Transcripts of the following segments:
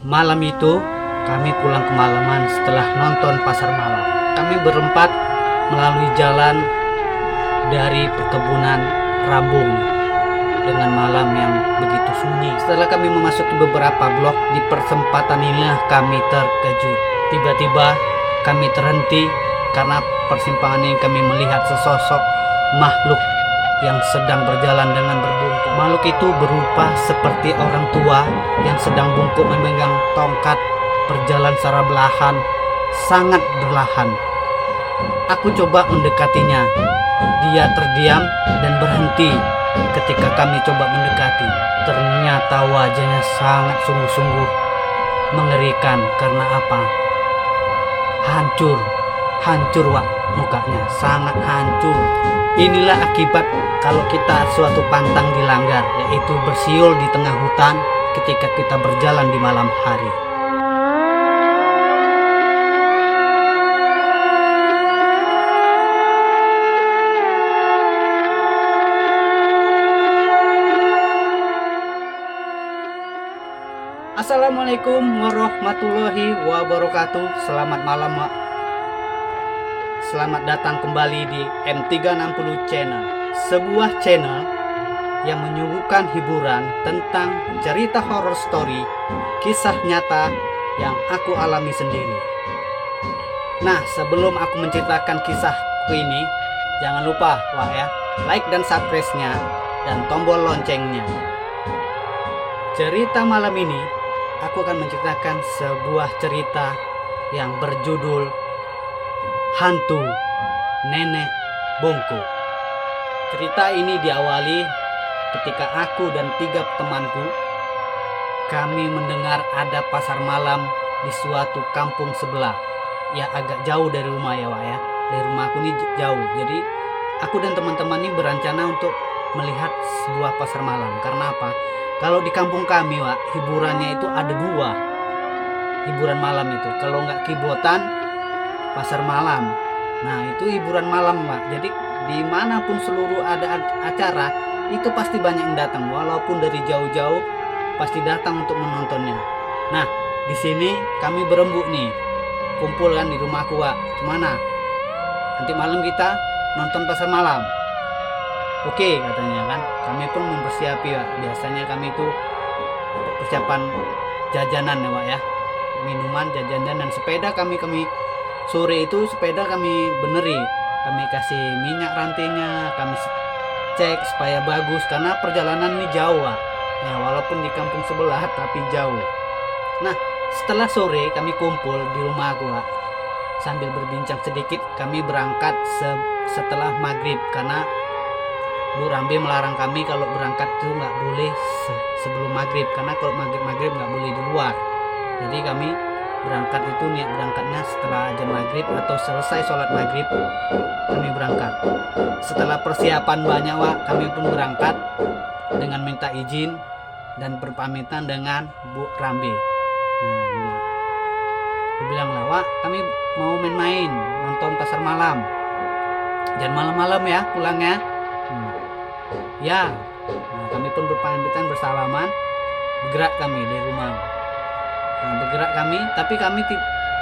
Malam itu kami pulang kemalaman setelah nonton pasar malam. Kami berempat melalui jalan dari perkebunan Rambung dengan malam yang begitu sunyi. Setelah kami memasuki beberapa blok, di perempatan inilah kami terkejut. Tiba-tiba kami terhenti karena persimpangan ini kami melihat sesosok makhluk yang sedang berjalan dengan berbungkuk. Makhluk itu berupa seperti orang tua yang sedang bungkuk memegang tongkat, berjalan secara belahan, sangat berlahan. Aku coba mendekatinya. Dia terdiam dan berhenti ketika kami coba mendekati. Ternyata wajahnya sangat sungguh-sungguh mengerikan. Karena apa? Hancur Wak, mukanya sangat hancur. Inilah akibat kalau kita suatu pantang dilanggar, yaitu bersiul di tengah hutan ketika kita berjalan di malam hari. Assalamualaikum warahmatullahi wabarakatuh. Selamat malam, Wak. Selamat datang kembali di M360 Channel, sebuah channel yang menyuguhkan hiburan tentang cerita horror story, kisah nyata yang aku alami sendiri. Nah, sebelum aku menceritakan kisahku ini, jangan lupa Wak ya, like dan subscribe-nya dan tombol loncengnya. Cerita malam ini aku akan menceritakan sebuah cerita yang berjudul Hantu Nenek Bungkuk. Cerita ini diawali ketika aku dan 3 temanku kami mendengar ada pasar malam di suatu kampung sebelah. Ya agak jauh dari rumah ya Wak ya. Dari rumahku ini jauh. Jadi aku dan teman-teman ini berencana untuk melihat sebuah pasar malam. Karena apa? Kalau di kampung kami Wak, hiburannya itu ada 2 hiburan malam itu. Kalau nggak kibotan, pasar malam. Nah itu hiburan malam Wak. Jadi dimanapun seluruh ada acara, itu pasti banyak yang datang. Walaupun dari jauh-jauh pasti datang untuk menontonnya. Nah di sini kami berembuk nih, kumpul kan di rumahku Wak. Gimana? Nanti malam kita nonton pasar malam. Oke katanya kan. Kami pun mempersiapi Wak. Biasanya kami itu persiapan jajanan ya Wak ya. Minuman, jajanan dan sepeda kami sore itu sepeda kami beneri. Kami kasih minyak rantainya, kami cek supaya bagus karena perjalanan ini jauh Wak. Ya walaupun di kampung sebelah tapi jauh. Nah, setelah sore kami kumpul di rumah aku Wak. Sambil berbincang sedikit kami berangkat setelah maghrib karena Bu Rambe melarang kami kalau berangkat itu nggak boleh sebelum maghrib, karena kalau maghrib nggak boleh di luar. Jadi kami berangkat itu niat berangkatnya setelah azan maghrib atau selesai sholat maghrib kami berangkat. Setelah persiapan banyak Wak, kami pun berangkat dengan minta izin dan berpamitan dengan Bu Rambe. Nah, dibilang lah Wak, kami mau main-main nonton pasar malam. Jangan malam-malam ya pulangnya. Ya, nah, kami pun berpamitan bersalaman, bergerak kami dari rumah. Nah, bergerak kami, tapi kami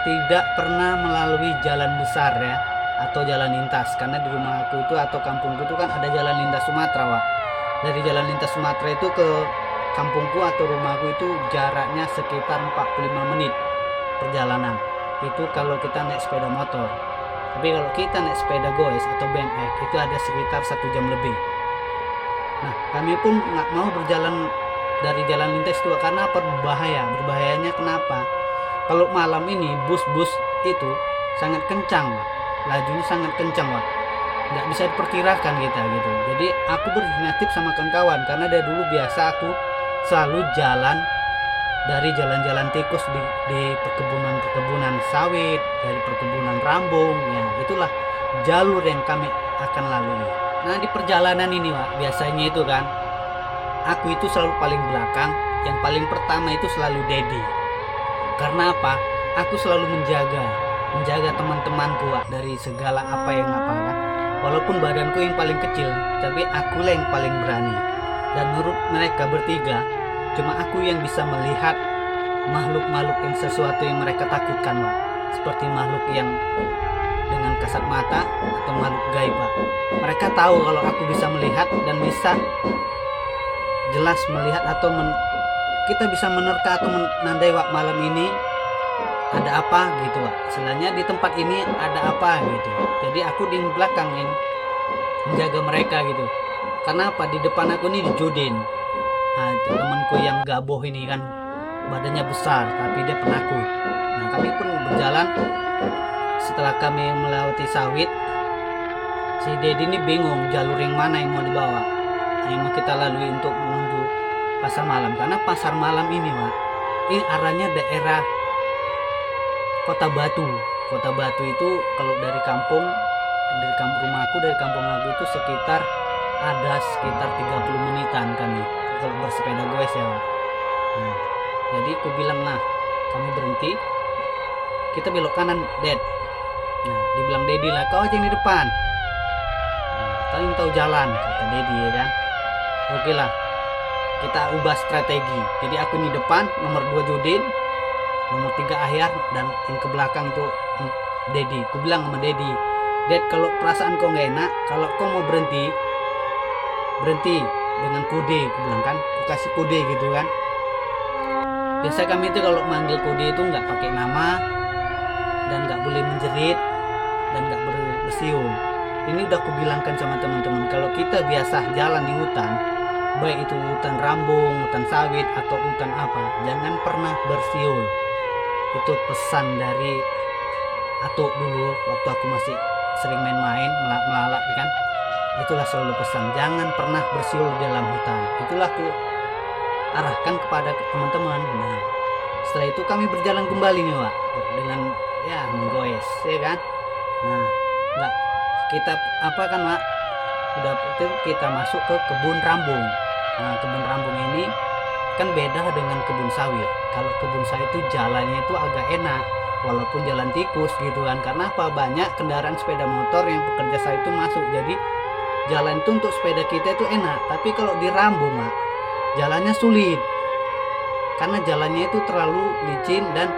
tidak pernah melalui jalan besar ya, atau jalan lintas, karena di rumah aku itu atau kampungku itu kan ada jalan lintas Sumatera Wak. Dari jalan lintas Sumatera itu ke kampungku atau rumahku itu jaraknya sekitar 45 menit perjalanan. Itu kalau kita naik sepeda motor. Tapi kalau kita naik sepeda goes atau BMX itu ada sekitar 1 jam lebih. Nah kami pun nggak mau berjalan dari jalan lintas itu karena berbahaya. Berbahayanya kenapa? Kalau malam ini bus-bus itu sangat kencang Wak. Lajunya sangat kencang Wak. Nggak bisa diperkirakan kita gitu. Jadi aku berinisiatif sama kawan-kawan karena dari dulu biasa aku selalu jalan dari jalan-jalan tikus di perkebunan sawit, dari perkebunan Rambung. Ya itulah jalur yang kami akan lalui. Nah di perjalanan ini Wak, biasanya itu kan aku itu selalu paling belakang, yang paling pertama itu selalu Dedi. Karena apa? Aku selalu menjaga teman-temanku Wak, dari segala apa yang apa kan. Walaupun badanku yang paling kecil, tapi akulah yang paling berani. Dan menurut mereka bertiga, cuma aku yang bisa melihat makhluk-makhluk yang sesuatu yang mereka takutkan, Wak. Seperti makhluk yang dengan kasat mata atau makhluk gaib, Wak. Mereka tahu kalau aku bisa melihat dan bisa jelas melihat atau kita bisa menerka atau menandai, Wak, malam ini ada apa gitu, Wak. Istilahnya di tempat ini ada apa gitu. Jadi aku di belakang yang menjaga mereka gitu. Karena apa? Di depan aku ini dijudin. Nah, temanku yang gaboh ini kan badannya besar tapi dia penakut. Nah, kami pun berjalan. Setelah kami melewati sawit, si Dedi ini bingung jalur yang mana yang mau dibawa, yang mau kita lalui untuk menuju pasar malam. Karena pasar malam ini, Wak, ini arahnya daerah Kota Batu. Kota Batu itu kalau dari kampung rumahku itu sekitar 30 menitan kami kalau bersepeda goes ya, Wak. Nah, jadi aku bilang, nah kami berhenti, kita belok kanan, Ded. Nah, dibilang Dedi lah, kau aja yang di depan. Nah, kau yang tahu jalan, kata Dedi ya kan. Oke lah, kita ubah strategi. Jadi aku di depan, nomor 2 Judin, nomor 3 Ahyar, dan yang ke belakang itu Dedi. Aku bilang sama Dedi, Ded, kalau perasaan kau nggak enak, kalau kau mau berhenti dengan kode, aku bilang kan, aku kasih kode gitu kan. Biasa kami itu kalau manggil kode itu nggak pakai nama dan nggak boleh menjerit dan nggak bersiul. Ini udah aku bilangkan sama teman-teman, kalau kita biasa jalan di hutan, baik itu hutan rambung, hutan sawit atau hutan apa, jangan pernah bersiul. Itu pesan dari Atuk dulu waktu aku masih sering main-main melalak kan. Itulah selalu pesan, jangan pernah bersiul di dalam hutan. Itulah aku arahkan kepada teman-teman. Nah, setelah itu kami berjalan kembali nih, Wak, dengan ya menggoes ya kan. Nah, enggak kita apa kan, Wak, udah itu kita masuk ke kebun rambung. Nah, kebun rambung ini kan beda dengan kebun sawit. Kalau kebun sawit itu jalannya itu agak enak, walaupun jalan tikus gitu kan. Karena apa? Banyak kendaraan sepeda motor yang pekerja sawit itu masuk. Jadi jalan itu untuk sepeda kita itu enak. Tapi kalau di rambung, Wak, jalannya sulit. Karena jalannya itu terlalu licin dan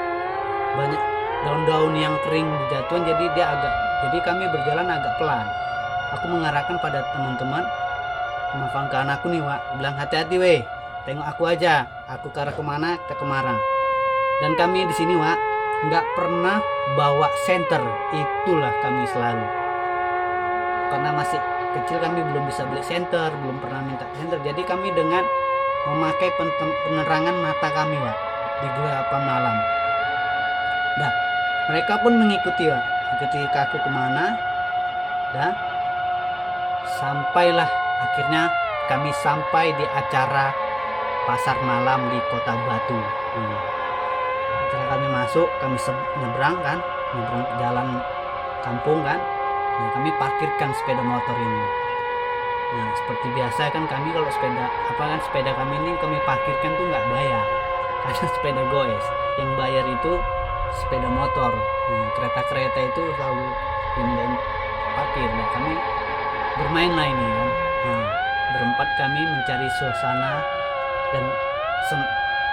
banyak daun-daun yang kering jatuhan, jadi kami berjalan agak pelan. Aku mengarahkan pada teman-teman, maafkan ke anakku nih, Wak, bilang hati-hati weh, tengok aku aja, aku ke arah kemana, ke kemana. Dan kami di sini, Wak, nggak pernah bawa senter, itulah kami selalu. Karena masih kecil kami belum bisa beli senter, belum pernah minta senter. Jadi kami dengan memakai penerangan mata kami, Wak, di gelapan malam. Nah, mereka pun mengikuti, Wak, ikuti aku kemana. Dan sampailah akhirnya kami sampai di acara pasar malam di Kota Batu. Setelah kami masuk, kami nyebrang jalan kampung kan. Nah, kami parkirkan sepeda motor ini. Nah, seperti biasa kan kami kalau sepeda kami ini kami parkirkan tuh nggak bayar, karena sepeda goes. Yang bayar itu sepeda motor. Nah, kereta-kereta itu selalu dimintain parkir. Nah, kami bermain lah ini kan. Nah, berempat kami mencari suasana dan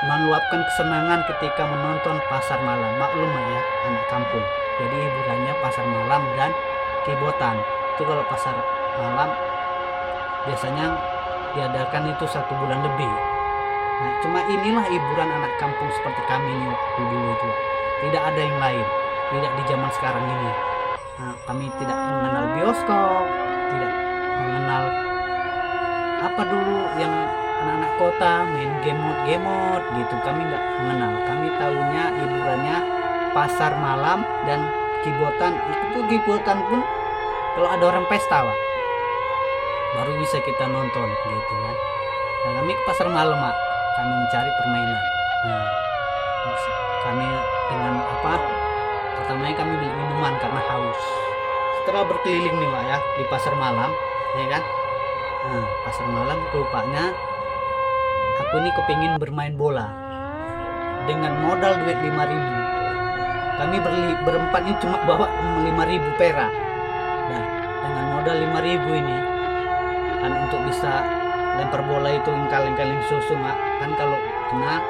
meluapkan kesenangan ketika menonton pasar malam. Maklum ya, anak kampung. Jadi hiburannya pasar malam dan kibotan. Itu kalau pasar malam biasanya diadakan itu 1 bulan lebih. Nah, cuma inilah hiburan anak kampung seperti kami ini waktu dulu itu. Tidak ada yang lain, tidak di zaman sekarang ini. Nah, kami tidak mengenal bioskop, tidak mengenal apa dulu yang anak-anak kota main game-game gitu. Kami nggak mengenal. Kami tahunya hiburannya pasar malam dan kibotan. Itu kibotan pun kalau ada orang pesta, Wak, baru bisa kita nonton gitu kan. Nah, kami ke pasar malam, Wak, kami mencari permainan. Nah, kami dengan pertamanya kami beli minuman karena haus. Setelah berkeliling nih, Wak, ya, di pasar malam ya kan. Nah, pasar malam rupanya aku ini kepingin bermain bola dengan modal duit 5.000. Kami berempat ini cuma bawa 5.000 perak. Nah, dengan modal 5.000 ini kan untuk bisa lempar bola itu kaleng-kaleng susu, Mak. Kan kalau kena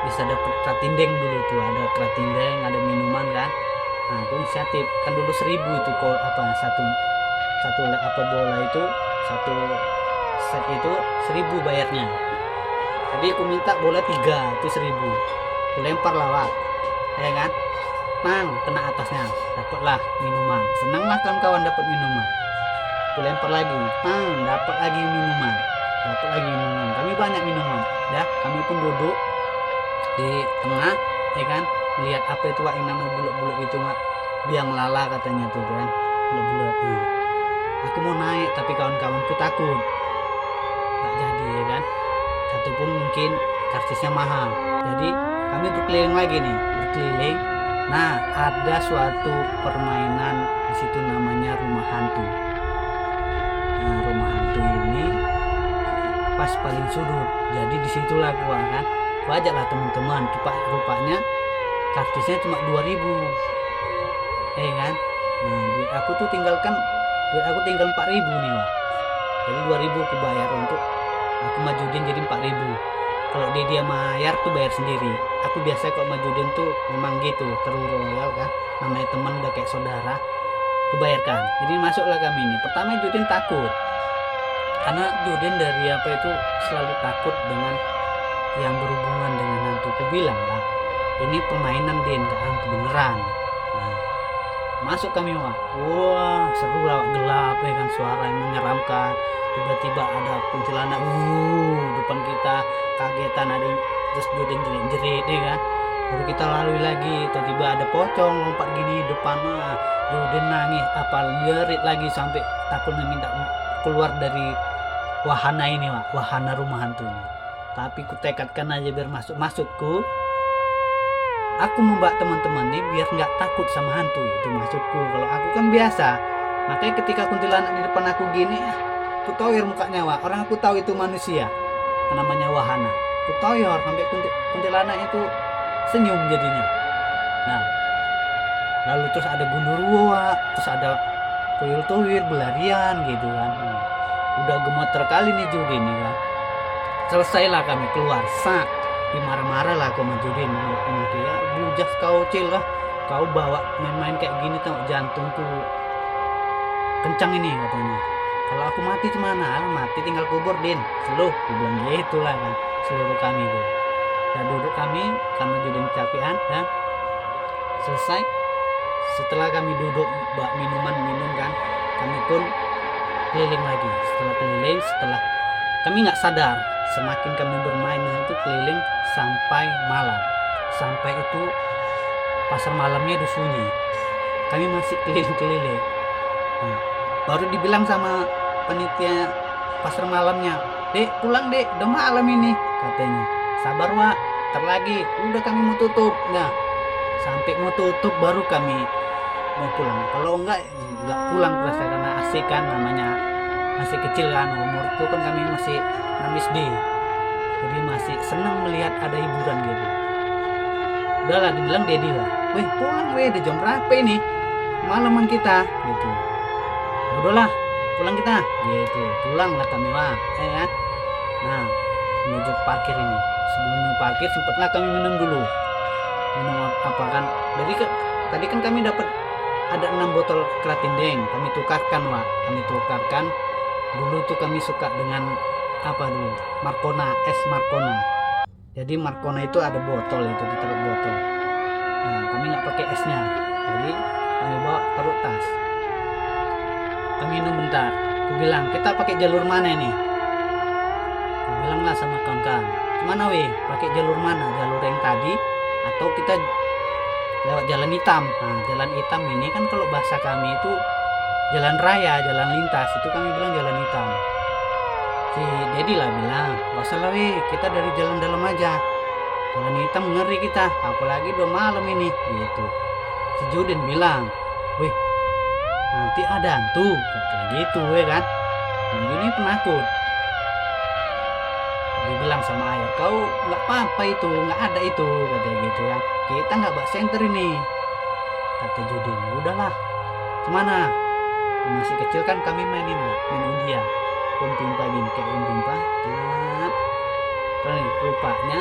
bisa dapat kratindeng dulu tuh, ada kratindeng, ada minuman kan. Nah aku inisiatif kan dulu 1.000 itu kok apa satu satu apa bola itu satu set itu 1.000 bayarnya. Jadi aku minta bola 3 itu 1.000, aku lempar lawak ya kan, nang kena atasnya, dapatlah minuman, senanglah kawan-kawan dapat minuman. Aku lempar lagi, dapat lagi minuman, kami banyak minuman ya. Kami pun duduk di tengah ya kan, lihat apa itu Wak, yang namanya bulat-bulat itu Wak, biang lala katanya tuh kan, bulat-bulat. Aku mau naik tapi kawan-kawanku takut, tak jadi ya kan, satupun mungkin karcisnya mahal. Jadi kami berkeliling lagi nih, berkeliling. Nah ada suatu permainan di situ namanya rumah hantu. Nah rumah hantu ini pas paling sudut, jadi disitulah gua kan, wajar lah teman-teman, rupanya karcisnya cuma 2.000 kan. Nah duit aku tinggal 4.000 nih Wak. Jadi 2.000 aku bayar untuk aku majuin jadi 4.000. Kalau dia bayar tuh bayar sendiri. Aku biasa kok majuin tuh memang gitu, terus kan, namanya teman udah kayak saudara, aku bayarkan. Jadi masuklah kami ini. Pertama Judin takut, karena Judin dari apa itu selalu takut dengan yang berhubungan dengan hantu. Aku bilang lah, ini permainan Din, gak hantu beneran. Nah, masuk kami Wak, wah seru lah, gelap ya kan, suara yang menyeramkan. Tiba-tiba ada kuntilanak depan kita, kagetan, ada terus Judin jerit-jerit ya kan. Baru kita lalui lagi, tiba-tiba ada pocong lompat gini depan, Judin nangis, jerit lagi sampai takutnya minta keluar dari wahana ini Wak, wahana rumah hantu ini. Tapi ku tekadkan aja biar masukku. Aku membawa teman-teman nih biar nggak takut sama hantu, itu maksudku. Kalau aku kan biasa, makanya ketika kuntilanak di depan aku gini, aku toyor mukanya Wak. Orang aku tahu itu manusia, namanya wahana. Aku toyor sampai kuntilanak itu senyum jadinya. Nah, lalu terus ada gundurwo Wak, terus ada tuyul-tuyul berlarian gitu kan. Udah gemeter kali nih Judin nih kan. Selesailah kami keluar, dimarah-marah lah aku sama Judin. Ya bujas kau Cil lah, kau bawa main-main kayak gini tuh, jantungku kencang ini katanya. Kalau aku mati gimana? Mati tinggal kubur Din, seluruh bilang gitu lah kan, seluruh kami tuh. Dan duduk kami karena Judin capian dan selesai. Setelah kami duduk bawa minuman minum kan, kami pun keliling lagi. Setelah kami nggak sadar, semakin kami bermain itu keliling sampai malam. Sampai itu pasar malamnya udah sunyi, kami masih keliling-keliling. Nah, baru dibilang sama panitia pasar malamnya, Dek pulang Dek, udah malam ini katanya. Sabar Wak, ntar lagi, udah kami mau tutup. Nah sampai mau tutup baru kami mau pulang. Kalau enggak pulang rasa, karena asik kan, namanya masih kecil kan, umur itu kan kami masih 6 SD, jadi masih senang melihat ada hiburan gitu. Udahlah dibilang Dedi lah, weh pulang weh, udah jam berapa ini, malaman kita gitu. Udahlah pulang kita gitu, pulang lah kami Wak ya kan. Nah menuju parkir ini, sebelum parkir sempatlah kami minum dulu. Minum apa kan, tadi kan kami dapat ada 6 botol kratindeng, kami tukarkan Wak, dulu tuh kami suka dengan apa dulu, Marcona, es Marcona. Jadi Marcona itu ada botol, itu ditaruh botol. Nah kami nggak pakai esnya, jadi kami bawa taruh tas. Kami minum bentar, aku bilang kita pakai jalur mana ini, aku bilang lah sama kawan-kawan, mana weh pakai jalur mana, jalur yang tadi atau kita lewat jalan hitam. Nah jalan hitam ini kan kalau bahasa kami itu jalan raya, jalan lintas, itu kami bilang jalan hitam. Si Dedi lah bilang, gak usah lah weh, kita dari jalan dalam aja, jalan hitam ngeri kita, apalagi udah malam ini gitu. Si Judin bilang, weh nanti ada hantu katanya gitu weh kan. Ini penakut. Dia bilang sama ayah, kau nggak apa-apa itu, nggak ada itu katanya gitu kan, kita nggak bawa senter ini kata Judin. Udahlah kemana, masih kecil kan kami main undian, pimpa gini kayak pimpa. Nah rupanya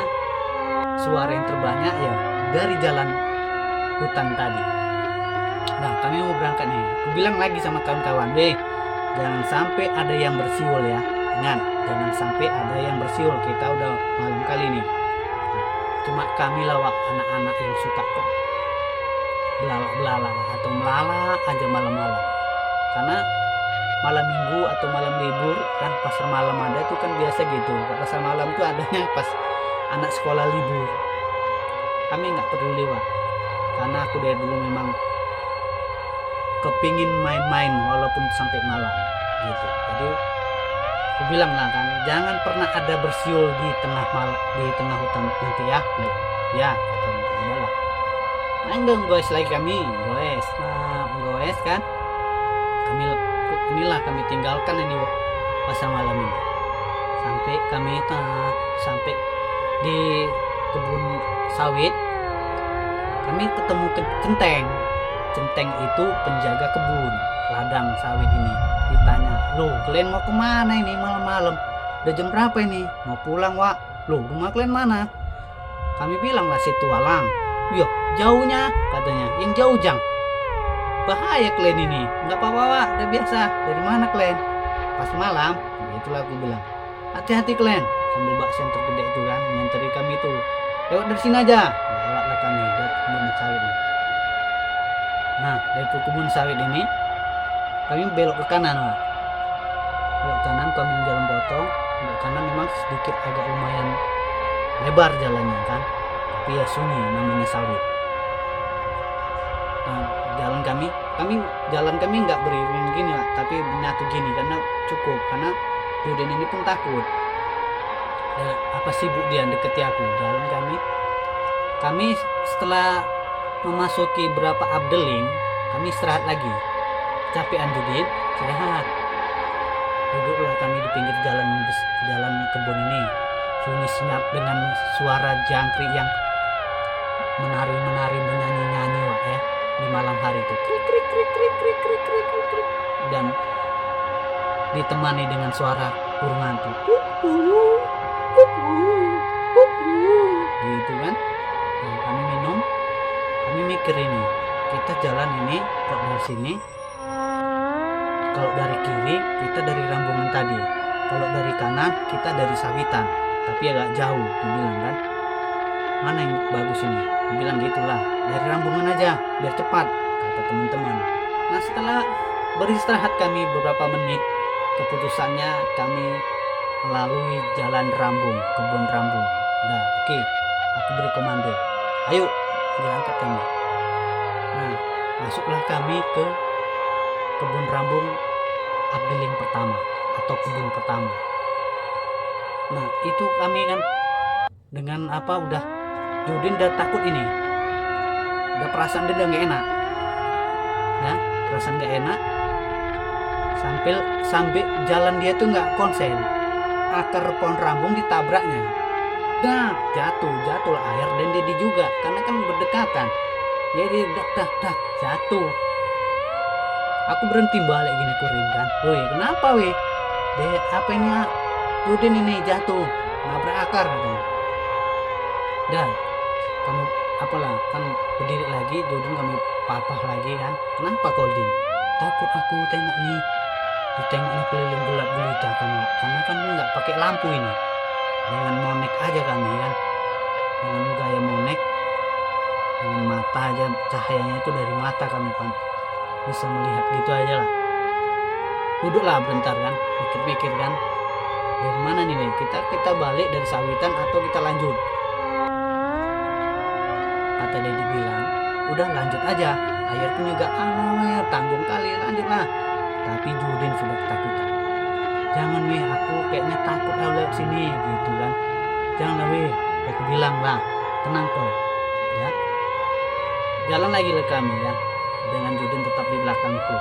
suara yang terbanyak ya dari jalan hutan tadi. Nah, kami mau berangkat nih. Aku bilang lagi sama kawan-kawan, jangan sampai ada yang bersiul ya. Ingat, jangan sampai ada yang bersiul. Kita udah malam kali nih. Cuma kami lawak anak-anak yang suka kok belalak atau melala aja malam-malam. Karena malam minggu atau malam libur kan pasar malam ada itu kan biasa gitu. Pasar malam itu adanya pas anak sekolah libur. Kami nggak peduli Wak, karena aku dari dulu memang kepingin main-main walaupun sampai malam gitu. Jadi aku bilang lah kan, jangan pernah ada bersiul di tengah hutan nanti ya. Ya kata udah lah, main dong goes lagi kami goes kan. Kami tinggalkan ini pasar malam ini sampai kami sampai di kebun sawit. Kami ketemu centeng itu penjaga kebun ladang sawit ini. Ditanya, loh kalian mau kemana ini malam-malam, udah jam berapa ini, mau pulang Wak? Loh rumah kalian mana? Kami bilang lah Situalang. Yo jauhnya katanya, yang jauh jang, bahaya kalian ini. Nggak apa-apa Wak, udah biasa. Dari mana kalian? Pas malam. Itulah aku bilang, hati-hati kalian, sambil bak senter gede itu kan nyenteri kami tuh, lewat dari sini aja. Lewatlah kami dari kebun sawit ini. Nah dari kebun sawit ini kami belok ke kanan Wak. Belok kanan kami jalan potong. Belok kanan memang sedikit agak lumayan lebar jalannya kan, tapi ya sunyi namanya sawit. Nah jalan kami nggak beriring gini Wak, tapi menyatu gini karena cukup, karena Juden ini pun takut. Apa sibuk dia deketi aku. Jalan kami setelah memasuki berapa abdeling, kami istirahat lagi. Capean Judin, istirahat. Duduklah kami di pinggir jalan kebun ini. Sunyi senyap dengan suara jangkrik yang menari menyanyi Wak ya di malam hari itu. Krik krik krik krik krik krik krik krik krik. Dan ditemani dengan suara burung hantu. Gitu kan. Nah, kami minum, kami mikir ini, kita jalan ini kok dari sini, kalau dari kiri kita dari Rambungan tadi, kalau dari kanan kita dari sawitan, tapi agak jauh. Dibilang kan, mana yang bagus ini? Dibilang gitulah, dari Rambungan aja biar cepat, kata teman-teman. Nah setelah beristirahat kami beberapa menit, keputusannya kami melalui jalan Rambung, kebun Rambung. Nah oke, aku beri komando, ayo berangkat kami. Nah masuklah kami ke kebun Rambung abdeling pertama atau kebun pertama. Nah itu kami kan dengan udah Judin udah takut ini, udah perasaan dia udah gak enak. Nah perasaan gak enak sampai jalan dia tuh nggak konsen, akar pohon rambung ditabraknya. Nah jatuh air dan dia juga karena kan berdekatan, jadi dak jatuh. Aku berhenti balik gini kurin kan, woi kenapa weh? Apa ini Judin ini jatuh nabrak akar kan. Dan kamu apalah kan berdiri lagi, Judin kami papah lagi kan. Kenapa kau Din? Takut aku ditengoknya keliling gelap gulita kan, karena kan nggak pakai lampu ini, dengan monek aja kami kan, dengan gaya monek, dengan mata aja, cahayanya itu dari mata kami kan bisa melihat gitu aja lah. Duduklah bentar kan, pikir kan, dari mana nih kita balik dari sawitan atau kita lanjut? Kata Dedi bilang, udah lanjut aja, air pun juga tanggung kali, lanjutlah. Tapi Judin sudah ketakutan. Jangan weh, aku kayaknya takut lewat sini gitu kan. Jangan weh, aku bilang lah, tenang kok ya. Jalan lagi lah kami ya, dengan Judin tetap di belakangku,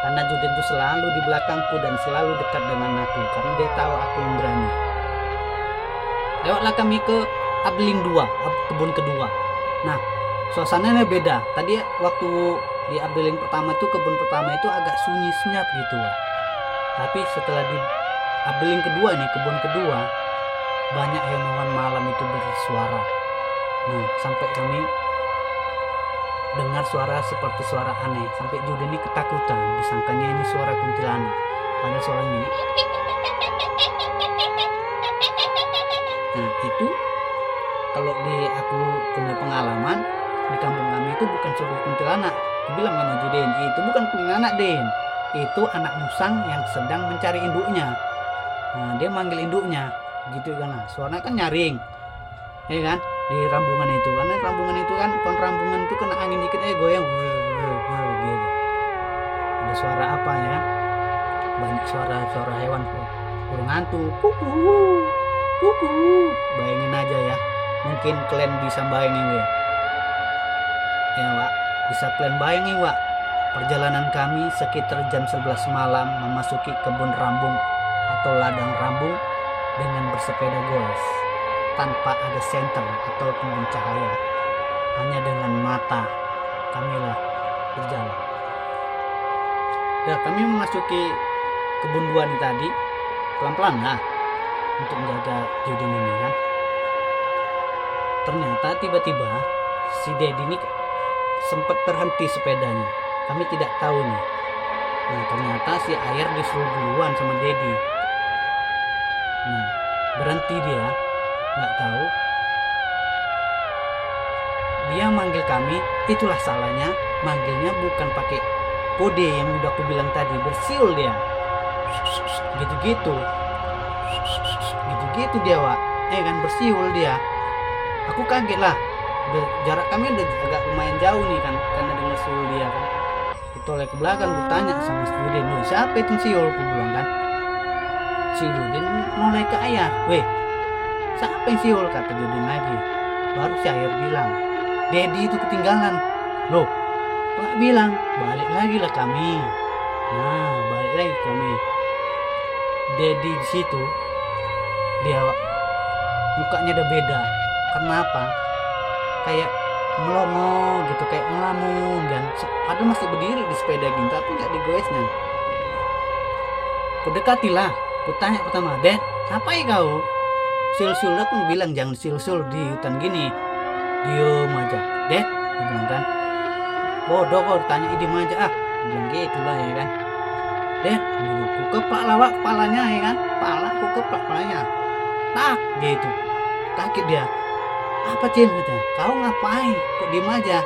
karena Judin itu selalu di belakangku dan selalu dekat dengan aku, karena dia tahu aku yang berani. Lewatlah kami ke abdeling 2, kebun kedua. Nah suasananya beda. Tadi waktu di abdeling pertama itu, kebun pertama itu agak sunyi senyap gitu. Tapi setelah di abdeling kedua nih, kebun kedua, banyak hewan malam itu bersuara. Nah, sampai kami dengar suara seperti suara aneh, sampai Jude ini ketakutan, disangkanya ini suara kuntilanak, padahal suara ini. Nah, itu kalau aku punya pengalaman di kampung kami itu bukan suara kuntilanak. Dibilang sama Juden, itu bukan kuntilanak, Den. Itu anak musang yang sedang mencari induknya. Nah, dia manggil induknya, gitu kan. Nah, suaranya kan nyaring, ya kan, di rambungan itu. Karena rambungan itu kan, pohon rambungan itu kena angin dikit goyang, gitu. Ada suara apa ya? Banyak suara hewan, burung hantu, kuku, kuku. Bayangin aja ya. Mungkin kalian bisa bayangin ya, Wak. Bisa kalian bayangin, Wak. Perjalanan kami sekitar jam 11 malam memasuki kebun rambung atau ladang rambung dengan bersepeda goes, tanpa ada senter atau cahaya, hanya dengan mata kamilah berjalan. Nah, kami memasuki kebun dua ini tadi pelan-pelan lah untuk menjaga Judin ini kan. Ternyata tiba-tiba si Dedi ini sempat terhenti sepedanya. Kami tidak tahu nih. Nah, ternyata si Ayer disuruh duluan sama Dedi. Nah, berhenti dia, nggak tahu. Dia manggil kami, itulah salahnya. Manggilnya bukan pakai kode yang udah aku bilang tadi, bersiul dia. Gitu-gitu. Gitu-gitu dia, Wak. Kan bersiul dia. Aku kaget lah. Jarak kami udah agak lumayan jauh nih kan, karena dengar siul dia kan. Toleh ke belakang, gue tanya sama si Judin, siapa itu siul? Gue bilang kan. Si Judin noleh ke Ayah, weh, siapa yang siul? Kata Judin lagi. Baru si Ayah bilang, Dedi itu ketinggalan. Loh, Pak bilang, balik lagi lah kami. Nah, balik lagi kami. Dedi di situ, dia mukanya udah beda. Kenapa? Kayak melongo gitu, kayak ngelamun dan padahal masih berdiri di sepeda gitu, tapi nggak digoesnya. Ku dekatilah, ku tanya pertama, Den, ngapain kau? Sul-sul, aku bilang jangan sul-sul di hutan gini, diem aja. Den, aku bilang kan, bodoh kau tanya ide aja aku bilang gitu lah ya kan. Den, ku keplak lah, Wak, kepalanya ya kan, ku keplak kepalanya, tak gitu, kaget dia. Apa Cin? Kau ngapain? Kok diem aja?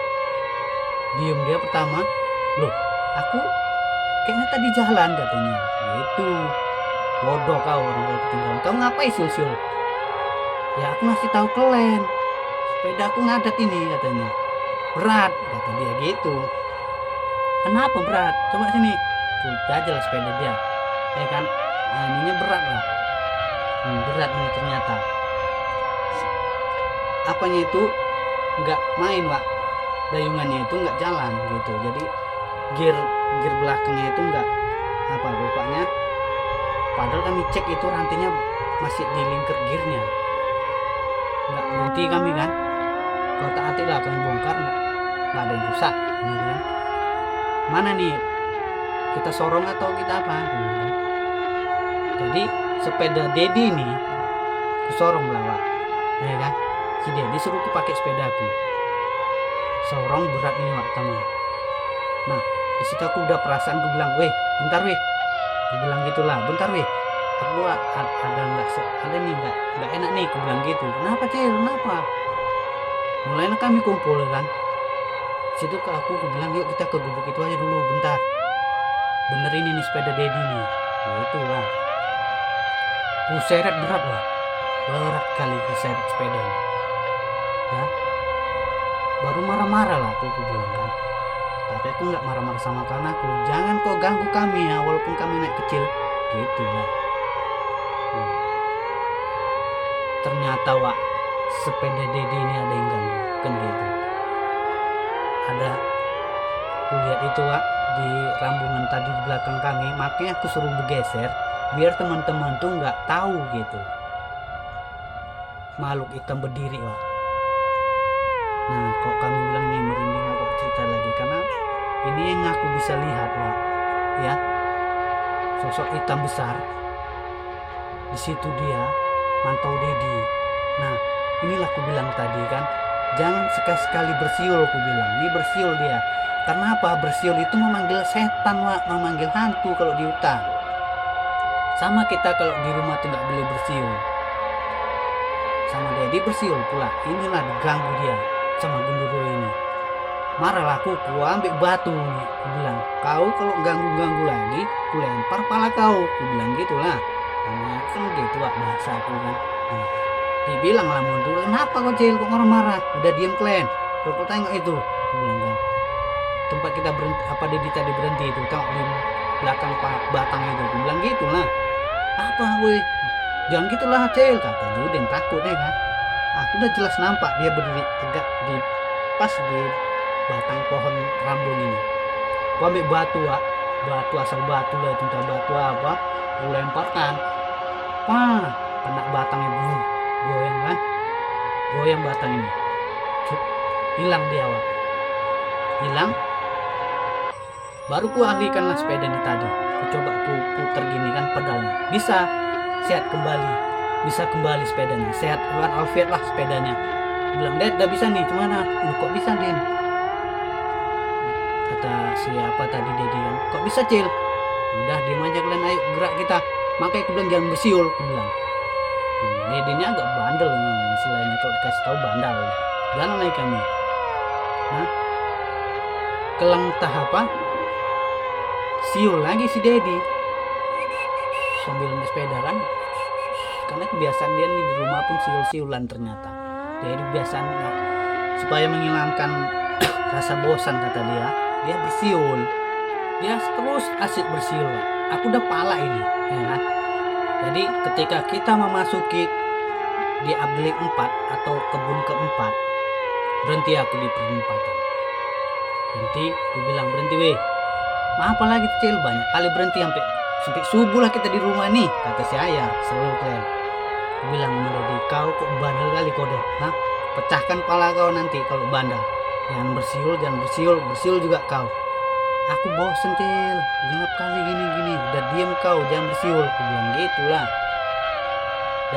Diem dia pertama. Loh, aku kayaknya tadi jalan katanya. Gitu. Bodoh kau, orang tua ketinggalan. Kau ngapain sul-sul? Ya aku ngasih tahu kalian. Sepeda aku ngadat ini katanya. Berat kata dia gitu. Kenapa berat? Coba sini. Jajalah sepeda dia. Ya kan? Nah, ininya berat lah. Berat ini ternyata. Apanya itu nggak main, Wak, dayungannya itu nggak jalan gitu. Jadi gear belakangnya itu nggak apa rupanya, padahal kami cek itu rantinya masih di lingkar gearnya, nggak berhenti kami kan. Kalau tak hati lah kami bongkar, nggak ada yang rusak gitu kan. Mana nih kita sorong atau kita apa gitu kan. Jadi sepeda Dedi ini kusorong lah, Wak, ya kan. Si Dedi suruh aku pakai sepedaku, sorong berat ini, Wak, tamu. Nah, di situ aku udah perasaan, gue bilang, weh, bentar weh, gue bilang gitulah, bentar weh, aku ada nih nggak enak nih, gue bilang gitu. Kenapa Cil? Kenapa? Mulainya kami kumpul kan. Situ ke aku bilang, yuk kita ke gubuk itu aja dulu, bentar. Bener ini nih sepeda Dedi nih, gitu lah. Seret berat lah, berat kali seret sepeda ini. Ya, baru marah-marah lah aku bilang kan. Tapi aku nggak marah-marah sama kawan aku. Jangan kau ganggu kami ya, walaupun kami naik kecil, gitu lah. Ternyata, Wak, sepeda Dedi ini ada yang ganggu, kan gitu. Ada, aku lihat itu, Wak, di rambungan tadi di belakang kami. Makanya aku suruh bergeser biar teman-teman tuh nggak tahu gitu. Makhluk hitam berdiri, Wak. Nah, kok kami bilang nih merinding, aku cerita lagi karena ini yang aku bisa lihat, Wak, ya, sosok hitam besar. Di situ dia mantau Dedi. Nah, inilah aku bilang tadi kan, jangan sekali-sekali bersiul, aku bilang. Ini bersiul dia. Karena apa? Bersiul itu memanggil setan, Wak, memanggil hantu kalau di hutan. Sama kita kalau di rumah tuh nggak boleh bersiul. Sama Dedi bersiul pula. Inilah diganggu dia sama Gundurwo ini. Marahlah aku ambil batu nih. Aku bilang, kau kalau ganggu-ganggu lagi, ku lempar pala kau. Aku bilang gitulah. Nah, kan gitu Wak, bahasa aku kan. Nah, dibilang lah mundur, kenapa kau Cil kok marah-marah? Udah diem kalian. Kau tengok itu. Aku bilang kan. Tempat kita berhenti, apa Dedi tadi berhenti itu, tengok di belakang batang itu. Aku bilang gitulah. Apa woi? Jangan gitulah Cil, kata Judin takut ya kan. Aku udah jelas nampak dia berdiri tegak di pas di batang pohon rambun ini. Aku ambil batu Wak, batu asal batu lah, entah batu apa, aku lemparkan. Kena batangnya goyang kan, goyang batang ini. Hilang dia Wak, hilang. Baru ku alihkanlah sepeda ini tadi. Ku coba ku putar gini kan pedalnya, bisa sehat kembali, bisa kembali sepedanya, sehat bukan alfiat lah sepedanya. Bilang Ded udah bisa nih, gimana? Kok bisa Din? Kata siapa tadi Dedi kan, kok bisa Cil? Udah diem aja kalian, ayo gerak kita. Makanya aku bilang jangan bersiul, aku bilang. Dedinya agak bandel memang, istilahnya kalau dikasih tahu bandel. Jangan naik kami. Nah, kelang tahap siul lagi si Dedi sambil naik sepeda kan, karena kebiasaan dia nih di rumah pun siul-siulan ternyata. Jadi kebiasaannya supaya menghilangkan rasa bosan kata dia bersiul. Dia terus asik bersiul. Aku udah pala ini ya kan. Jadi ketika kita memasuki di abdeling 4 atau kebun keempat, berhenti aku di perempatan. Berhenti, aku bilang berhenti weh. Apa lagi Cil, banyak kali berhenti sampai subuh lah kita di rumah nih, kata si ayah selalu kalian. Aku bilang Dedi, kau kok bandel kali kau deh, hah? Pecahkan pala kau nanti kalau bandel. Jangan bersiul, bersiul juga kau. Aku bosen Cil, genap kali gini, udah diem kau, jangan bersiul. Aku bilang gitulah.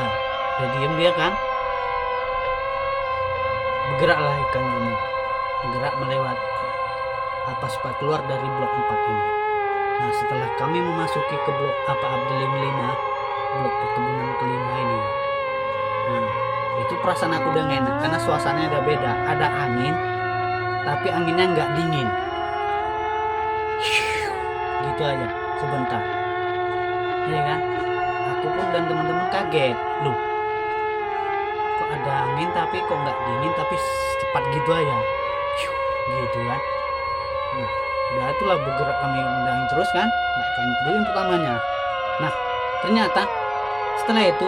Udah diem dia kan. Bergeraklah ikan ini, bergerak melewat supaya keluar dari blok 4 ini. Nah, setelah kami memasuki ke blok abdeling 5, blok perkebunan kelima ini. Nah, itu perasaan aku udah enak karena suasananya udah beda. Ada angin, tapi anginnya nggak dingin. Gitu aja, sebentar. Iya kan? Aku pun dan teman-teman kaget. Loh, kok ada angin tapi kok nggak dingin, tapi cepat gitu aja. Gitu kan? Nah, udah itulah bergerak kami mendatangi terus kan. Nah, kami dulu pertamanya. Nah, ternyata setelah itu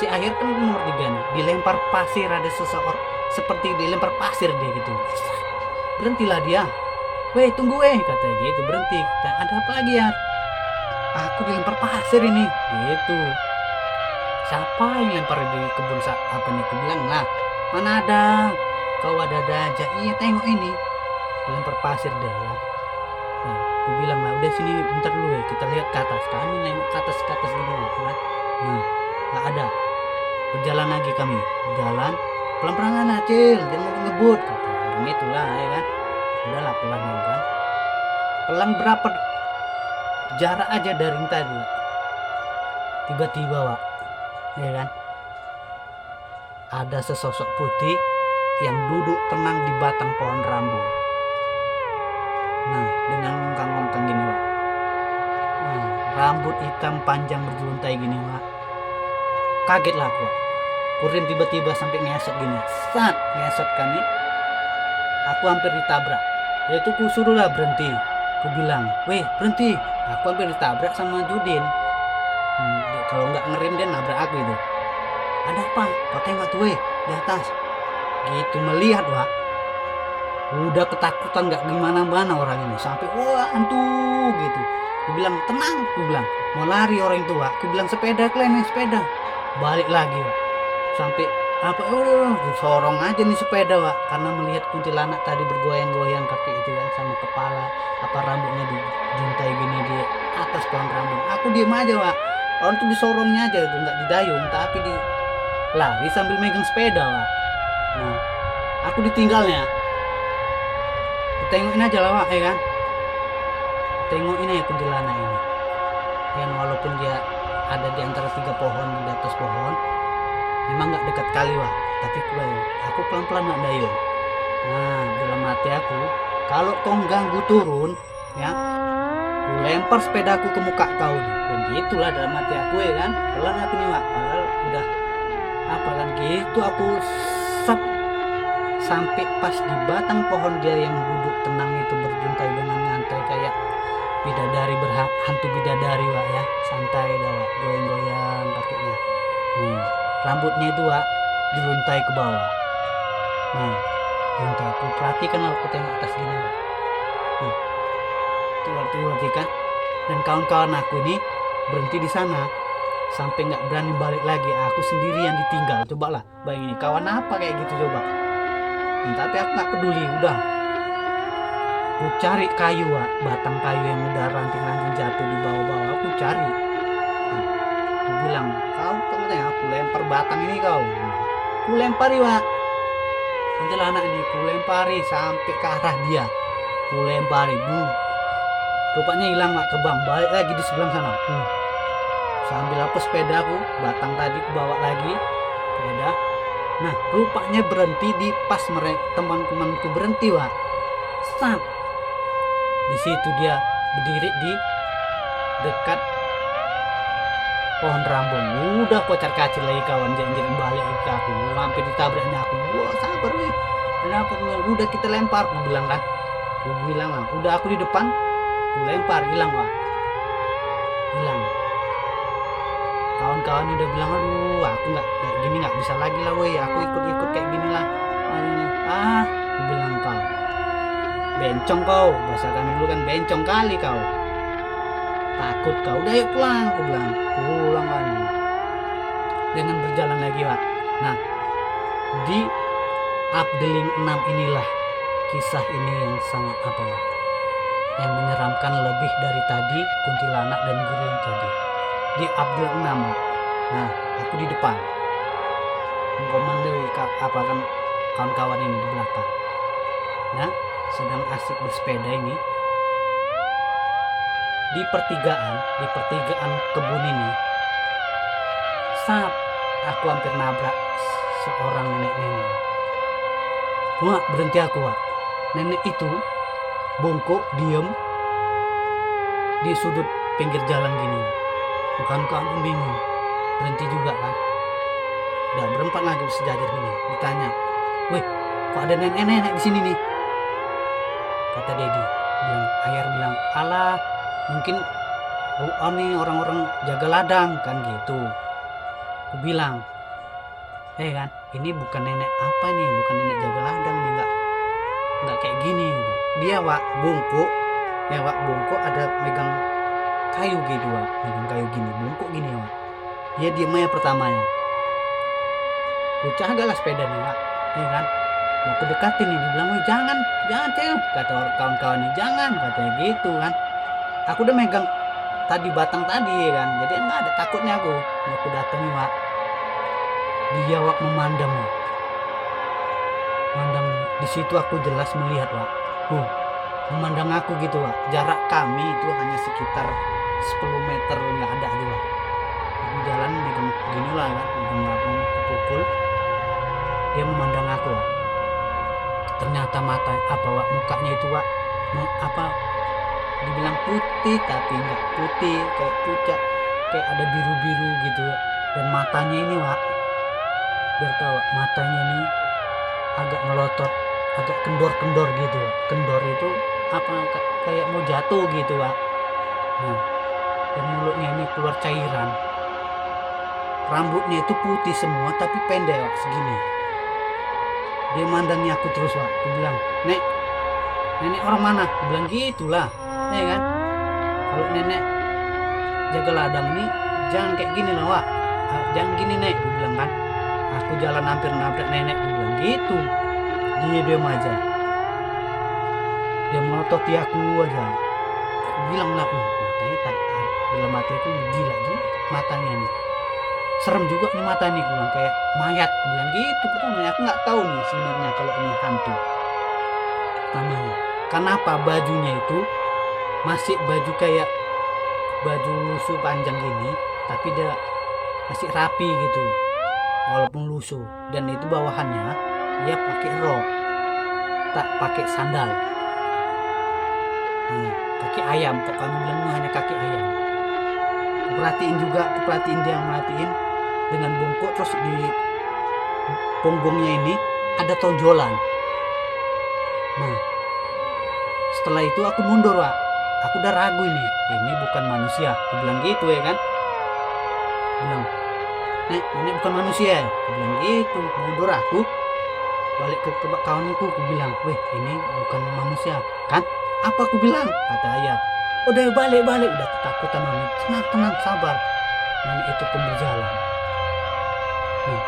si akhir kan nomor 3 nih, dilempar pasir, ada seseorang seperti dilempar pasir dia gitu. Berhentilah dia. Weh tunggu katanya gitu, berhenti. Ada apa lagi ya? Aku dilempar pasir ini gitu. Siapa yang lempar di kebun apa nih? Aku bilang lah, mana ada, kau ada aja. Iya tengok ini, dilempar pasir deh ya. Nah, aku bilang lah udah sini bentar dulu ya, kita lihat ke atas. Kami nengok ke atas gini kan. Nah, nggak ada. Berjalan lagi kami, berjalan pelan-pelan Acil, jangan ngebut kata orang itulah ya kan. Udahlah pelan kan. Pelan berapa jarak aja dari tadi. Tiba-tiba Wak, ya kan, ada sesosok putih yang duduk tenang di batang pohon rambu. Nah, dengan ngongkang-ngongkang gini Wak. Nah, rambut hitam panjang berjuntai gini Wak. Kaget lah aku. Kurin tiba-tiba sampai ngesot gini. Ngesot kami. Aku hampir ditabrak. Ya itu ku suruh lah berhenti. Ku bilang, weh berhenti. Aku hampir ditabrak sama Judin. Kalau nggak ngerem dia nabrak aku itu. Ada apa? Kau tengok tuh weh di atas. Gitu melihat Wak. Udah ketakutan nggak gimana-mana orang ini. Sampai wah hantu gitu. Ku bilang tenang. Ku bilang mau lari orang itu Wak. Ku bilang sepeda kalian nih sepeda. Balik lagi Wak. Sampai disorong aja nih sepeda Wak, karena melihat kuntilanak tadi bergoyang-goyang kaki itu kan, sama kepala rambutnya dijuntai gini di atas pohon rambut. Aku diem aja Wak, Orang tuh disorongnya aja itu, nggak didayung tapi di lari sambil megang sepeda Wak. Nah aku ditinggalnya, tengokin aja lah Wak, ya kan. Tengokin aja kuntilanak ini yang walaupun dia ada di antara 3 pohon, di atas pohon, memang nggak dekat kali Wak, tapi aku pelan-pelan nak dayung. Nah dalam hati aku, kalau kau ganggu turun ya, ku lempar sepedaku ke muka kau nih. Dan gitulah dalam hati aku, ya kan. Pelan aku nih Wak, padahal udah apa kan gitu, aku sep sampai pas di batang pohon dia yang duduk tenang itu, berjuntai dengan nyantai kayak bidadari, hantu bidadari Wak ya, santai dah Wak, goyang-goyang kakinya. Rambutnya itu Wak diluntai ke bawah. Luntai, aku perhatikan, aku tengok atas gini Wak. Itu waktu perhatikan, dan kawan-kawan aku ini berhenti di sana sampai nggak berani balik lagi. Aku sendiri yang ditinggal. Coba lah bayangin, kawan apa kayak gitu coba. Tapi aku nggak peduli, udah. Aku cari kayu Wak, batang kayu yang udah ranting-ranting jatuh di bawah-bawah, aku cari. Aku bilang, kau katanya, aku lempar batang ini kau. Aku lempari Wak, kuntilanak ini, aku lempari sampai ke arah dia. Aku lempari, rupanya hilang Wak, terbang balik lagi di sebelah sana. Sambil apa sepedaku, batang tadi aku bawa lagi sepeda. Nah rupanya berhenti di pas teman-temanku berhenti Wak. Stop. Di situ dia berdiri di dekat pohon rambung. Udah kocar kacir lagi kawan, jangan balik ke aku, hampir ditabraknya aku. Wah sabar weh, kenapa? Udah kita lempar, aku bilang kan. Aku bilang lah, udah aku di depan, aku lempar, hilang Wak, hilang. Kawan-kawan udah bilang, aduh aku nggak kayak gini, nggak bisa lagi lah weh, aku ikut kayak gini lah. Aku bilang, kau bencong kau, bahasa kami dulu kan, bencong kali kau, takut kau, udah yuk pulang. Aku bilang pulang kan, dengan berjalan lagi Wak. Nah di Afdeling 6 inilah kisah ini yang sangat apa Wak, yang menyeramkan lebih dari tadi kuntilanak dan guru yang tadi. Di Afdeling 6 Wak. Nah aku di depan mengkomandoi apa kan kawan-kawan ini di belakang. Nah sedang asik bersepeda ini di pertigaan kebun ini. Saat aku hampir nabrak seorang nenek-nenek. Wah berhenti aku Wak. Nenek itu bongkok diem di sudut pinggir jalan gini. Kawan-kawan pun bingung, berhenti juga kan. Udah berempat lagi bersejajar gini. Ditanya, weh kok ada nenek-nenek di sini nih? Kata Dedi, Ayar bilang, alah mungkin nih orang-orang jaga ladang kan gitu. Aku bilang, kan ini bukan nenek apa nih, bukan nenek jaga ladang nih, nggak kayak gini. Dia Wak bungkuk, bungkuk ada megang kayu gitu Wak, megang kayu gini, bungkuk gini Wak. Dia diem aja pertamanya. Aku cagalah sepeda nih Wak, kan. Mau aku dekatin nih, dibilang, jangan cel, kata kawan-kawan nih, jangan, katanya gitu kan. Aku udah megang tadi batang tadi kan, jadi nggak ada takutnya aku. Aku datangin Wak, dia Wak memandang Wak. Memandang di situ aku jelas melihat Wak, memandang aku gitu Wak. Jarak kami itu hanya sekitar 10 meter, nggak ada aja Wak. Aku jalan megang gini lah kan, megang pukul, dia memandang aku Wak. Ternyata mata apa Wak, mukanya itu Wak dibilang putih tapi nggak putih, kayak pucat, kayak ada biru-biru gitu Wak. Dan matanya ini Wak, biar tahu Wak, matanya ini agak melotot, agak kendor-kendor gitu Wak. Kendor itu kayak mau jatuh gitu Wak. Nah, dan mulutnya ini keluar cairan. Rambutnya itu putih semua tapi pendek Wak, segini. Dia mandangnya aku terus Wak. Aku bilang, nenek orang mana? Aku bilang gitulah, ya kan. Kalau nenek jaga ladang nih jangan kayak gini lah Wak, jangan gini Nek, aku bilang kan. Aku jalan hampir nabrak nenek, aku bilang gitu. Dia diam aja, dia melototi aku aja. Aku bilang lah, matanya Dalam hati aku, gila juga matanya nih, serem juga nih mata nih, gue bilang kayak mayat, gue bilang gitu pertamanya. Aku nggak tahu nih sebenarnya kalau ini hantu pertamanya. Kenapa bajunya itu masih baju kayak baju lusuh panjang gini, tapi dia masih rapi gitu walaupun lusuh, dan itu bawahannya dia pakai rok, tak pakai sandal. Kaki ayam, kok kamu bilang hanya kaki ayam. Perhatiin juga, aku perhatiin dia merhatiin dengan bungkuk, terus di punggungnya ini ada tonjolan. Nah, setelah itu aku mundur, Wak. Aku udah ragu ini bukan manusia, aku bilang gitu ya kan. Bilang, ini bukan manusia, aku bilang gitu. Mundur aku, balik ke kawanku, aku bilang, weh ini bukan manusia kan? Apa aku bilang? Kata ayah, udah balik, udah ketakutan mami. Tenang, sabar. Nenek itu pun berjalan. Nah,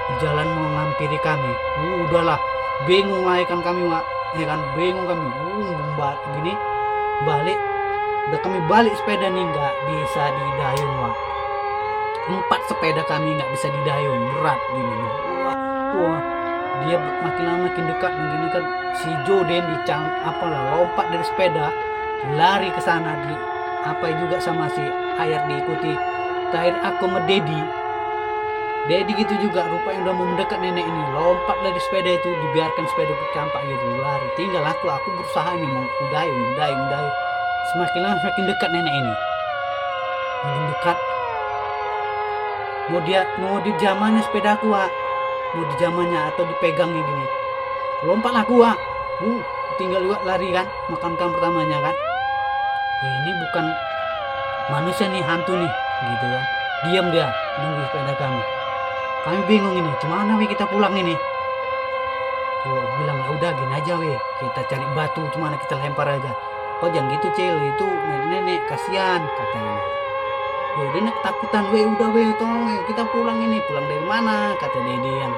berjalan mau ngampiri kami. Udahlah, bingung lah kan kami, Wak. Ya kan, bingung kami. Gini, balik. Udah kami balik sepeda nih, nggak bisa didayung, Wak. 4 sepeda kami nggak bisa didayung, berat gini. Wah, dia makin lama makin dekat, begini kan. Si Joden lompat dari sepeda, lari ke sana, juga sama si Ayar diikuti. Terakhir aku sama Dedi gitu juga, rupanya udah mau mendekat nenek ini, lompat dari sepeda itu, dibiarkan sepeda campak gitu, lari. Tinggal aku berusaha ini mau dayung. Semakin lama semakin dekat nenek ini, makin dekat. Mau di jamannya sepeda aku, Wak. Mau di jamannya atau dipegangnya gini, lompat aku, Wak. Tinggal juga lari kan, makan pertamanya kan. Ini bukan manusia nih, hantu nih gitu kan. Diam dia nunggu sepeda kami bingung ini gimana kita pulang ini. Gue bilang, ya udah gini aja kita cari batu, cuma kita lempar aja. Kok jangan gitu, Cil, itu nenek kasihan, katanya. Ya udah, ketakutan, udah tolong kita pulang dari mana, kata Dedi yang.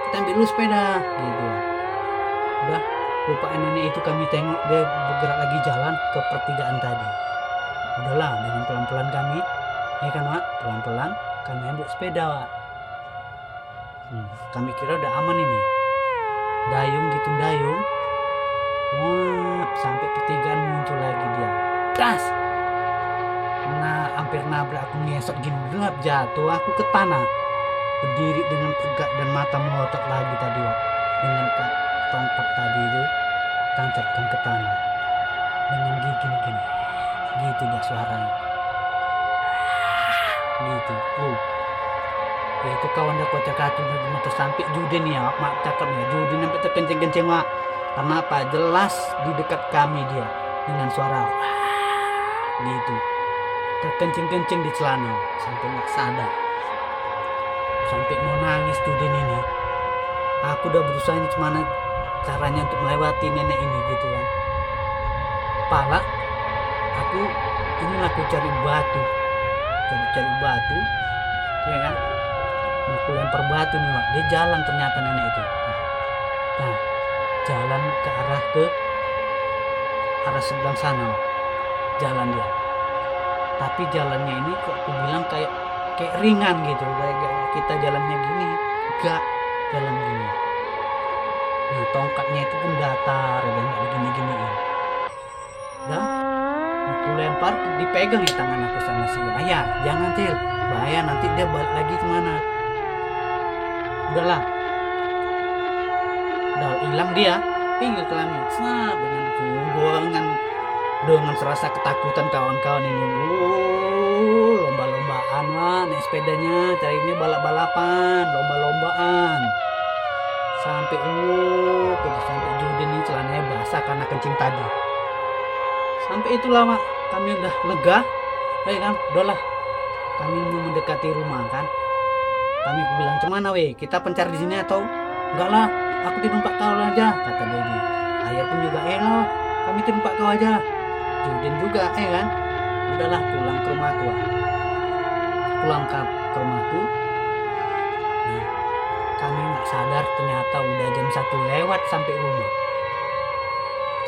Kita ambil dulu sepeda gitu. Udah, lupain nenek itu, kami tengok dia bergerak lagi jalan ke pertigaan tadi. Udahlah, dengan pelan-pelan kami, ya kan, Wak, pelan-pelan kami ambil sepeda, Wak. Kami kira udah aman ini, dayung, sampai pertigaan muncul lagi dia, das. Nah, hampir nabrak aku, ngesot gini, gelap, jatuh aku ke tanah, berdiri dengan tegak dan mata melotot lagi tadi, Wak. Dengan tongkat tadi itu tancapkan ke tanah dengan gigi gini, gitu dia suaranya, gitu. Ya itu kawan dah kocak katu motor sampai Judin ya, mak cakapnya Judin sampai terkencing-kencing, Wak. Karena apa? Jelas di dekat kami dia dengan suara gitu, terkencing-kencing di celana sampai nggak sadar, sampai mau nangis Judin ini. Aku udah berusaha gimana caranya untuk melewati nenek ini gitu kan. Pala aku cari batu ya kan, mau aku lempar batu nih, Wak. Dia jalan ternyata nenek itu. Nah, jalan ke arah sebelah sana, Wak. Jalan dia, tapi jalannya ini kok aku bilang kayak ringan gitu, kayak kita jalannya gini, enggak jalan gini. Nah, tongkatnya itu pun datar dan nggak begini-giniin. Dah, aku lempar, dipegang di tangan aku sama si Ayah. Jangan, Cil, bahaya, nanti dia balik lagi kemana. Udah hilang dia, pinggir ke langit. Nah, dengan serasa ketakutan kawan-kawan ini, lomba-lombaan, Wak, naik sepedanya, carinya balap-balapan, lomba-lombaan. Sampai Judin ini celananya basah karena kencing tadi. Sampai itulah, Wak, kami udah lega, ya kan, udahlah. Kami mau mendekati rumah kan. Kami bilang, "Cemana kita pencar di sini atau enggak lah? Aku di tempat kau aja," kata Dedi. Ayah pun juga, loh, kami di tempat kau aja. Judin juga, kan. Udahlah, pulang ke rumahku. Nah, kami nggak sadar ternyata udah jam 1 lewat sampai rumah.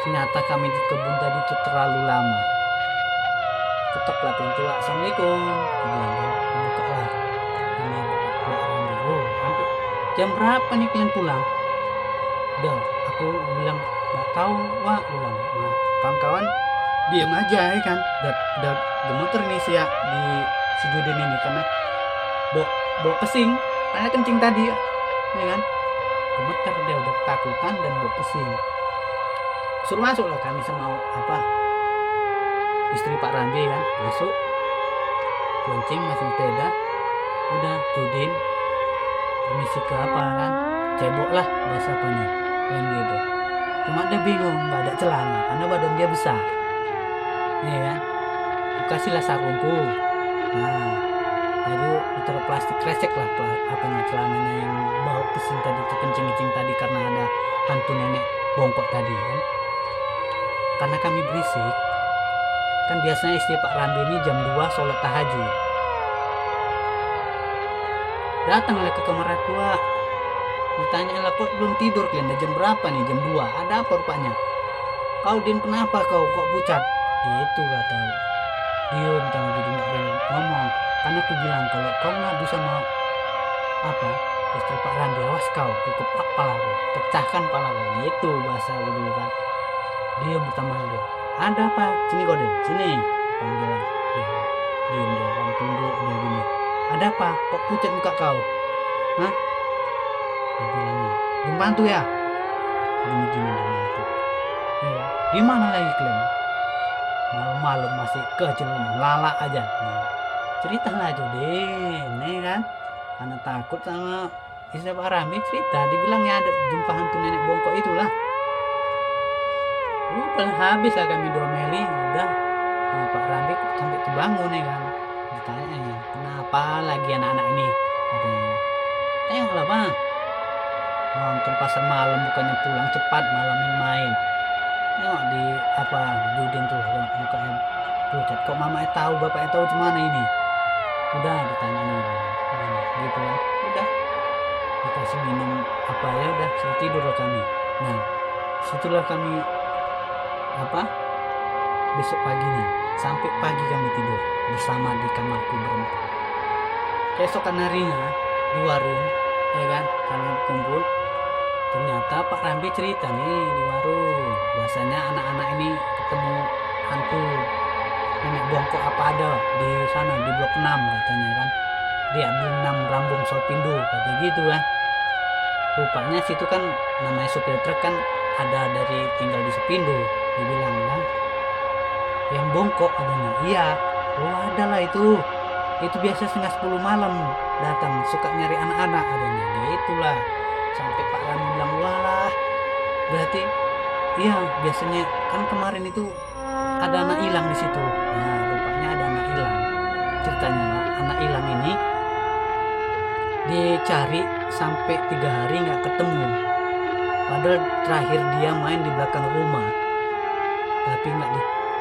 Ternyata kami di kebun tadi itu terlalu lama. ketok lah pintu. Assalamualaikum, aku bilang kan. Buka lah namanya Mbak Rambi. Oh sampai jam berapa nih kalian pulang? Udah aku bilang nggak tahu Wak, bilang. Nah kawan-kawan diam aja ya kan, udah gemeter nih sih ya di si Judin ini karena bawa pesing karena kencing tadi ya kan, gemeter dia udah ketakutan dan bawa pesing. Suruh masuk lah kami sama istri Pak Rambi kan, masuk kencing masih sepeda. Udah Judin permisi ke apa kan, cebok lah bahasa apanya kan gitu. Cuma dia bingung nggak ada celana karena badan dia besar ya kan. Aku kasihlah sarungku, nah jadi taruh plastik kresek lah celananya yang bau pesing tadi, kencing tadi karena ada hantu nenek bongkok tadi kan. Karena kami berisik kan, biasanya istri Pak Rambi ini jam 2 sholat tahajud. Datanglah ke kamar aku, ditanya lah kok belum tidur kalian, jam berapa nih, jam 2, ada apa rupanya? Kau Din kenapa kau kok pucat gitu kata. Diam tangan jadi nggak berani ngomong karena aku bilang kalau kau ngadu sama istri Pak Rambi, awas kau kekepak palaku, pecahkan palaku, itu bahasa dulu kan. Dia pertama dia, ada apa, sini kau Den, sini panggilan dia kan, tunduk dia gini, ada apa kok pucat muka kau, hah? Dia bilangnya bantu ya gini itu ya, di mana lagi kalian malam-malam masih kecelum lala aja. Cerita lah Judin nih kan, karena takut sama istri Pak Rambi, cerita dibilangnya ada jumpa hantu nenek bongkok itulah. Udah habis lah kami domeli, udah Pak Rambi sampai kebangun ya kan. Ditanya kenapa lagi anak-anak ini, katanya tengoklah bang, nonton pasar malam bukannya pulang cepat malam main. Tengok di Judin tuh mukanya pucat, kok mamanya tahu bapaknya tahu cemana ini. Udah ditanya gitu kan, udah dikasih minum ya udah sudah tidur lah kami. Nah situlah kami besok paginya sampai pagi kami tidur bersama di kamarku berempat. Keesokan harinya di warung ya kan, kami kumpul. Ternyata Pak Rambi cerita nih di warung, bahasanya anak-anak ini ketemu hantu nenek bongkok ada di sana di blok 6 katanya kan, di blok 6 Rambung Sopindo katanya gitu kan. Rupanya situ kan namanya supir truk kan ada dari tinggal di Sopindo, dibilang kan yang bongkok adanya. Iya, ada lah itu biasa setengah 10 malam datang, suka nyari anak-anak adanya gitulah. Sampai Pak Rambi bilang walah berarti iya biasanya kan kemarin itu ada anak hilang di situ. Nah rupanya ada anak hilang, ceritanya lah anak hilang ini dicari sampai 3 hari nggak ketemu, padahal terakhir dia main di belakang rumah tapi nggak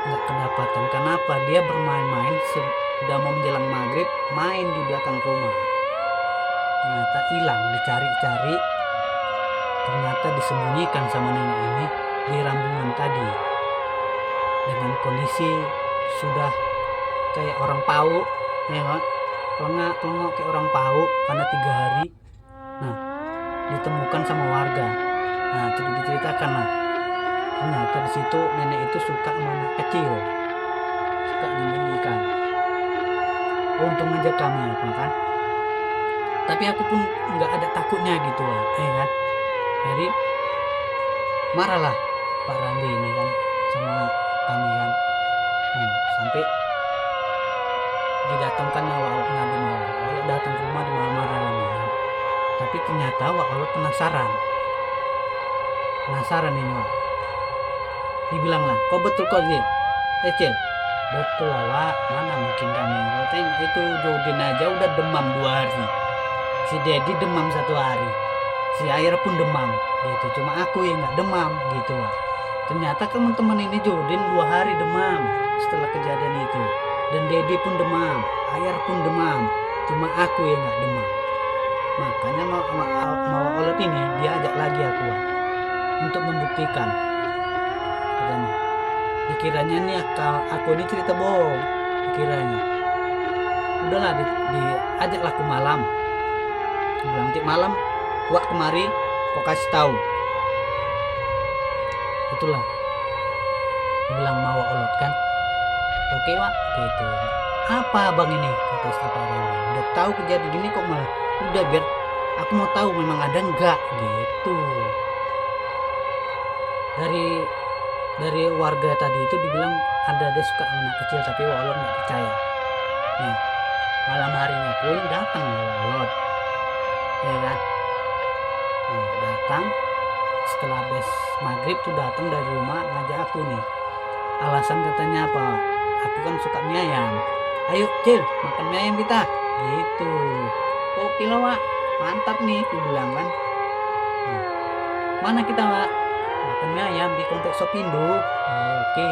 kedapatan. Kenapa? Dia bermain-main sudah mau menjelang maghrib, main di belakang rumah, ternyata hilang. Dicari-cari ternyata disembunyikan sama nenek ini di rambungan tadi dengan kondisi sudah kayak orang pauk ya kan, pelengak kayak orang pauk karena 3 hari. Nah ditemukan sama warga, nah jadi diceritakan lah ternyata di situ nenek itu suka sama anak kecil, suka menyembunyikan. Untung aja kami kan, tapi aku pun nggak ada takutnya gitu lah kan. Jadi marahlah Pak Rambi ini kan sama kami kan, sampai didatangkan awal ngadu malam, datang ke rumah di marah-marah kan. Tapi ternyata Allah penasaran ini dibilang lah, kok betul kok Zin? Cil, betul lah mana mungkin kami tengok itu Jodin aja udah demam 2 hari, si Dedi demam 1 hari, si Air pun demam gitu, cuma aku yang nggak demam gitu lah. Ternyata teman-teman ini Jodin 2 hari demam setelah kejadian itu, dan Dedi pun demam, Air pun demam, cuma aku yang nggak demam. Makanya mau olet ini dia ajak lagi aku untuk membuktikan. Dikiranya nih aku ini cerita bohong, kiranya. Udahlah diajaklah ke malam. Dia bilang nanti malam Wak kemari kau kasih tahu. Itulah. Dia bilang mau Olot kan. Oke Wak gitu. Apa abang ini, kata istri Pak Ramli. Udah tahu kejadian gini kok malah udah biar aku mau tahu memang ada enggak gitu. Dari warga tadi itu dibilang ada suka anak kecil, tapi Wak Olot nggak percaya. Nah, malam harinya pun datang Wak Olot, ya kan. Nah, datang setelah habis maghrib tuh datang dari rumah ngajak aku nih. Alasan katanya apa? Aku kan suka mie ayam. Ayo Cil, makan mie ayam kita. Gitu. Oke lah Wak, mantap nih, aku bilang kan. Nah, mana kita Wak? Makan mie ayam di kompleks Sopindo. Oke,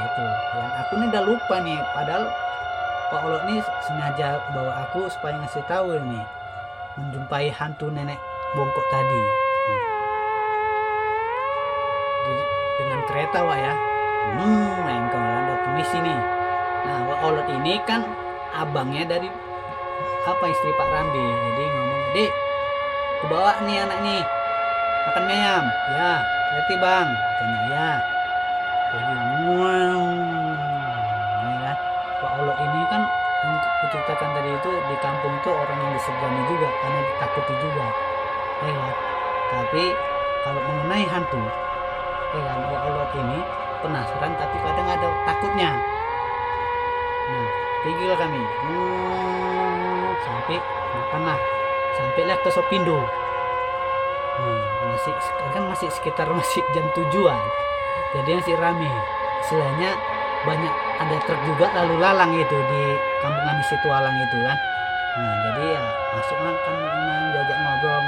gitu. Yang aku nih udah lupa nih, padahal Pak Olot nih sengaja bawa aku supaya ngasih tahu nih, menjumpai hantu nenek bongkok tadi. Dengan kereta Wak ya. Engkau ada permisi nih. Nah, Wak Olot ini kan abangnya dari istri Pak Ramli. Jadi ngomong, "Dek, aku bawa nih anak nih makan mie ayam." "Ya, hati bang," katanya. "Ya." Jadi ya, Wak Olot ini kan yang kuceritakan tadi itu di kampung itu orang yang disegani juga karena ditakuti juga. Ya, tapi kalau mengenai hantu, Wak Olot ini penasaran tapi kadang ada takutnya. Nah, pergilah kami sampai makanlah, sampailah ke Sopindo. Masih sekitar jam 7-an, jadi masih rame. Istilahnya banyak ada truk juga lalu lalang itu di kampung kami Situalang itu kan. Nah, jadi ya masuklah kan, diajak ngobrol.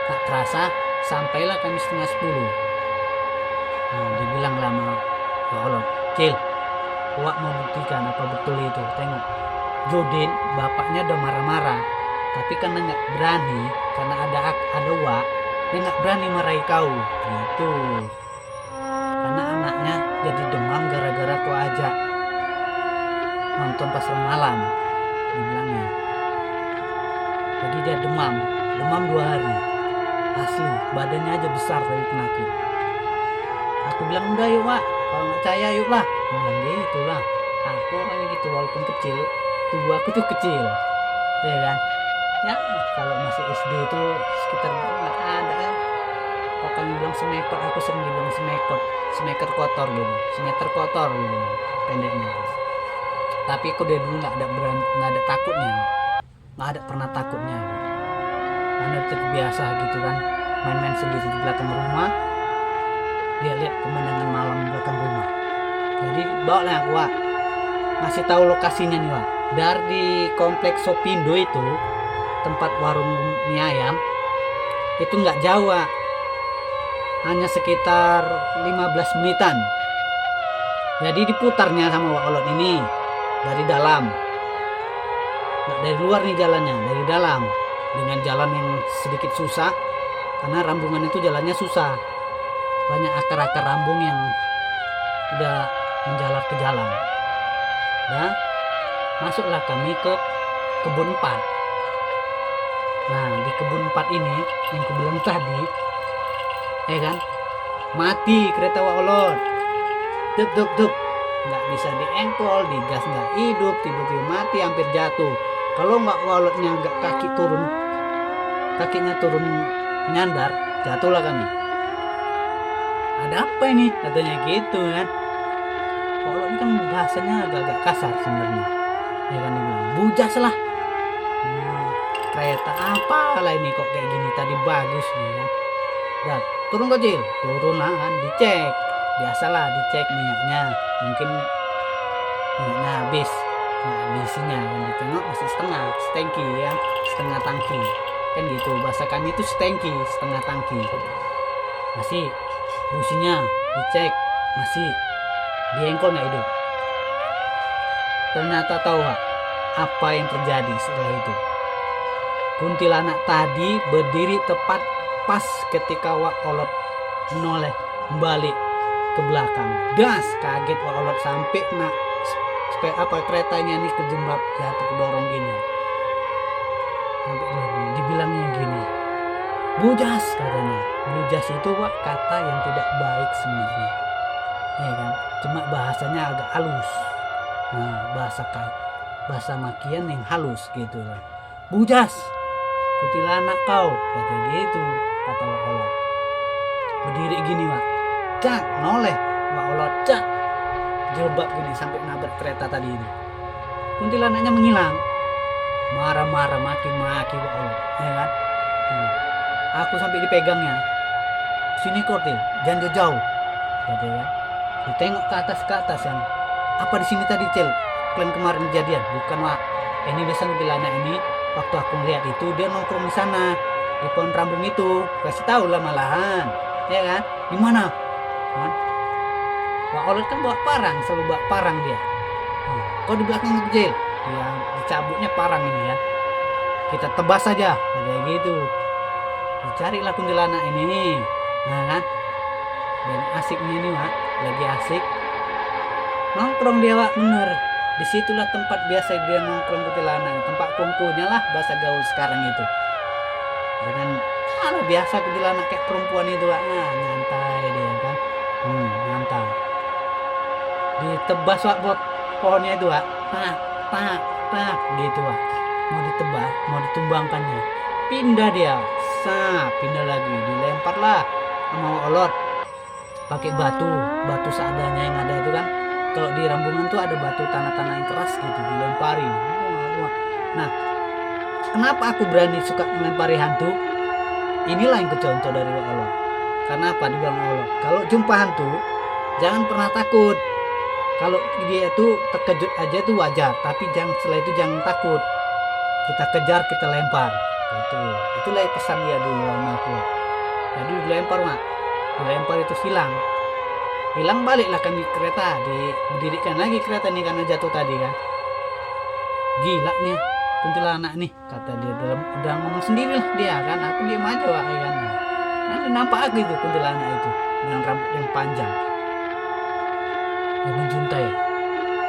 Tak terasa sampailah kami setengah 10. Nah, dibilang lama Wak Olot, "Cil, Wak mau buktikan apa betul itu. Tengok, Jodin bapaknya udah marah-marah, tapi karena nggak berani, karena ada Wak, dia nggak berani marahi kau gitu. Karena anaknya jadi demam gara-gara kau ajak nonton pasar malam," dibilangnya. Jadi dia demam 2 hari asli, badannya aja besar dari penakut. Aku bilang, "Udah yuk Wak, kalau nggak percaya yuk lah." Dia bilang gitu lah. Aku orangnya gitu, walaupun kecil, tubuh aku tuh kecil, ya kan. Ya kalau masih SD itu sekitar nggak ada kan. Kalau kami bilang semekot, aku sering dibilang semeter kotor gitu, semeter kotor gitu pendeknya. Tapi aku dari dulu nggak ada takutnya, nggak ada pernah takutnya. Karena terbiasa gitu kan, main-main sendiri di belakang rumah. Dia lihat pemandangan malam di belakang rumah. Jadi bawa lah aku Wak, ngasih tahu lokasinya nih Wak. Dari kompleks Sopindo itu, tempat warung mie ayam, itu nggak jauh Wak. Hanya sekitar 15 menitan. Jadi diputarnya sama Wak Olot ini dari dalam. Nggak dari luar nih jalannya, dari dalam. Dengan jalan yang sedikit susah, karena rambungan itu jalannya susah. Banyak akar-akar rambung yang udah menjalar ke jalan. Nah, masuklah kami ke kebun 4. Nah, di kebun 4 ini yang aku bilang tadi, ya kan, mati kereta Wak Olot. Dup, nggak bisa diengkol, digas nggak hidup, tiba-tiba mati, hampir jatuh. Kalau Wak Olotnya nggak kakinya turun nyandar, jatuhlah kami. Ada apa ini, katanya gitu kan. Wak Olot ini kan bahasanya agak kasar sebenarnya, ya kan. Dia bilang, "Bujas lah, kereta apa lah ini kok kayak gini, tadi bagus nih kan." Udah, turun kecil, turun lah kan, dicek. Biasalah dicek minyaknya, mungkin minyaknya habis, nggak diisinya kan. Ditengok masih setengah ya, setengah tangki kan gitu. Bahasa kami itu setengah tangki. Masih businya dicek, masih diengkol nggak hidup. Ternyata tahu Wak, apa yang terjadi setelah itu? Kuntilanak tadi berdiri tepat pas ketika Wak Olot menoleh balik ke belakang. Das, kaget Wak Olot sampai keretanya ini kejebak jatuh ke dorong gini. Sampai dibilangnya gini, bujas katanya. Bujas itu Wak kata yang tidak baik sebenarnya, ya kan? Cuma bahasanya agak halus. Nah, bahasa makian yang halus gitu lah. Bujas, kuntilanak kau, kata gitu, kata Wak Olot. Berdiri gini Wak, cak, noleh Wak Olot, cak, jelebak gini sampai nabrak kereta tadi ini. Kuntilanaknya menghilang. Marah-marah, maki-maki Wak Olot, ya kan? Aku sampai dipegangnya. Sini Kortil, jangan jauh, katanya. Ditengok ke atas yang apa di sini tadi Cel? Kalian kemarin kejadian, bukan Wak? Ini biasa kuntilanak ini. Waktu aku lihat itu dia nongkrong di sana di pohon rambung itu. Kasih tahu lah malahan, ya kan? Di mana? Wak Olot kan bawa parang, selalu bawa parang dia. Kau di belakang kecil, ya dicabutnya parang ini ya. Kita tebas saja, kayak gitu. Dicarilah kuntilanak ini, nah kan? Dan asiknya ini Wak, lagi asik nongkrong dia Wak, bener. Disitulah tempat biasa dia nongkrong kuntilanak, tempat kumpulnya lah bahasa gaul sekarang itu. Dengan biasa kuntilanak kayak perempuan itu Wak, nyantai dia kan, nyantai. Ditebas Wak pohonnya itu Wak, tak gitu Wak. Mau ditebas, mau ditumbangkannya, pindah dia, pindah lagi, dilempar lah sama Wak Olot pakai batu seadanya yang ada itu kan. Kalau di Rambungan tuh ada batu tanah-tanah yang keras gitu, dilempari. Nah, kenapa aku berani suka melempari hantu? Inilah yang kecontoh dari Wak Olot. Karena apa? Dibilang Olot, kalau jumpa hantu jangan pernah takut. Kalau dia tuh terkejut aja tuh wajar, tapi setelah itu jangan takut. Kita kejar, kita lempar. Itulah pesan dia dulu sama aku. Jadi dilempar Mak, dilempar itu hilang baliklah kami kereta, didirikan lagi kereta nih karena jatuh tadi kan. Gila nih kuntilanak nih, kata dia, udah ngomong sendiri lah dia kan. Aku diam aja Wak kan. Nanti nampak aku itu kuntilanak itu dengan rambut yang panjang yang menjuntai.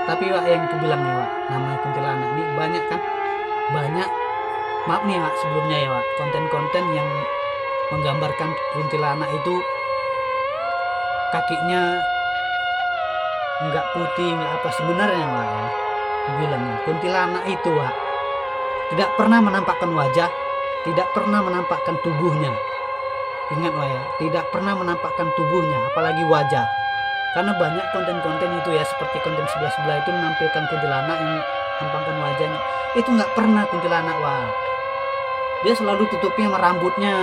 Tapi Wak yang aku bilang nih Wak, namanya kuntilanak nih banyak kan, banyak. Maaf nih Wak sebelumnya ya Wak, konten-konten yang menggambarkan kuntilanak itu kakinya enggak putih, enggak apa. Sebenarnya Wak ya, dibilang kuntilanak itu Wak tidak pernah menampakkan wajah, tidak pernah menampakkan tubuhnya. Ingat Wak ya, tidak pernah menampakkan tubuhnya, apalagi wajah. Karena banyak konten-konten itu ya, seperti konten sebelah-sebelah itu menampilkan kuntilanak yang menampakkan wajahnya. Itu nggak pernah kuntilanak Wak. Dia selalu tutupnya sama rambutnya.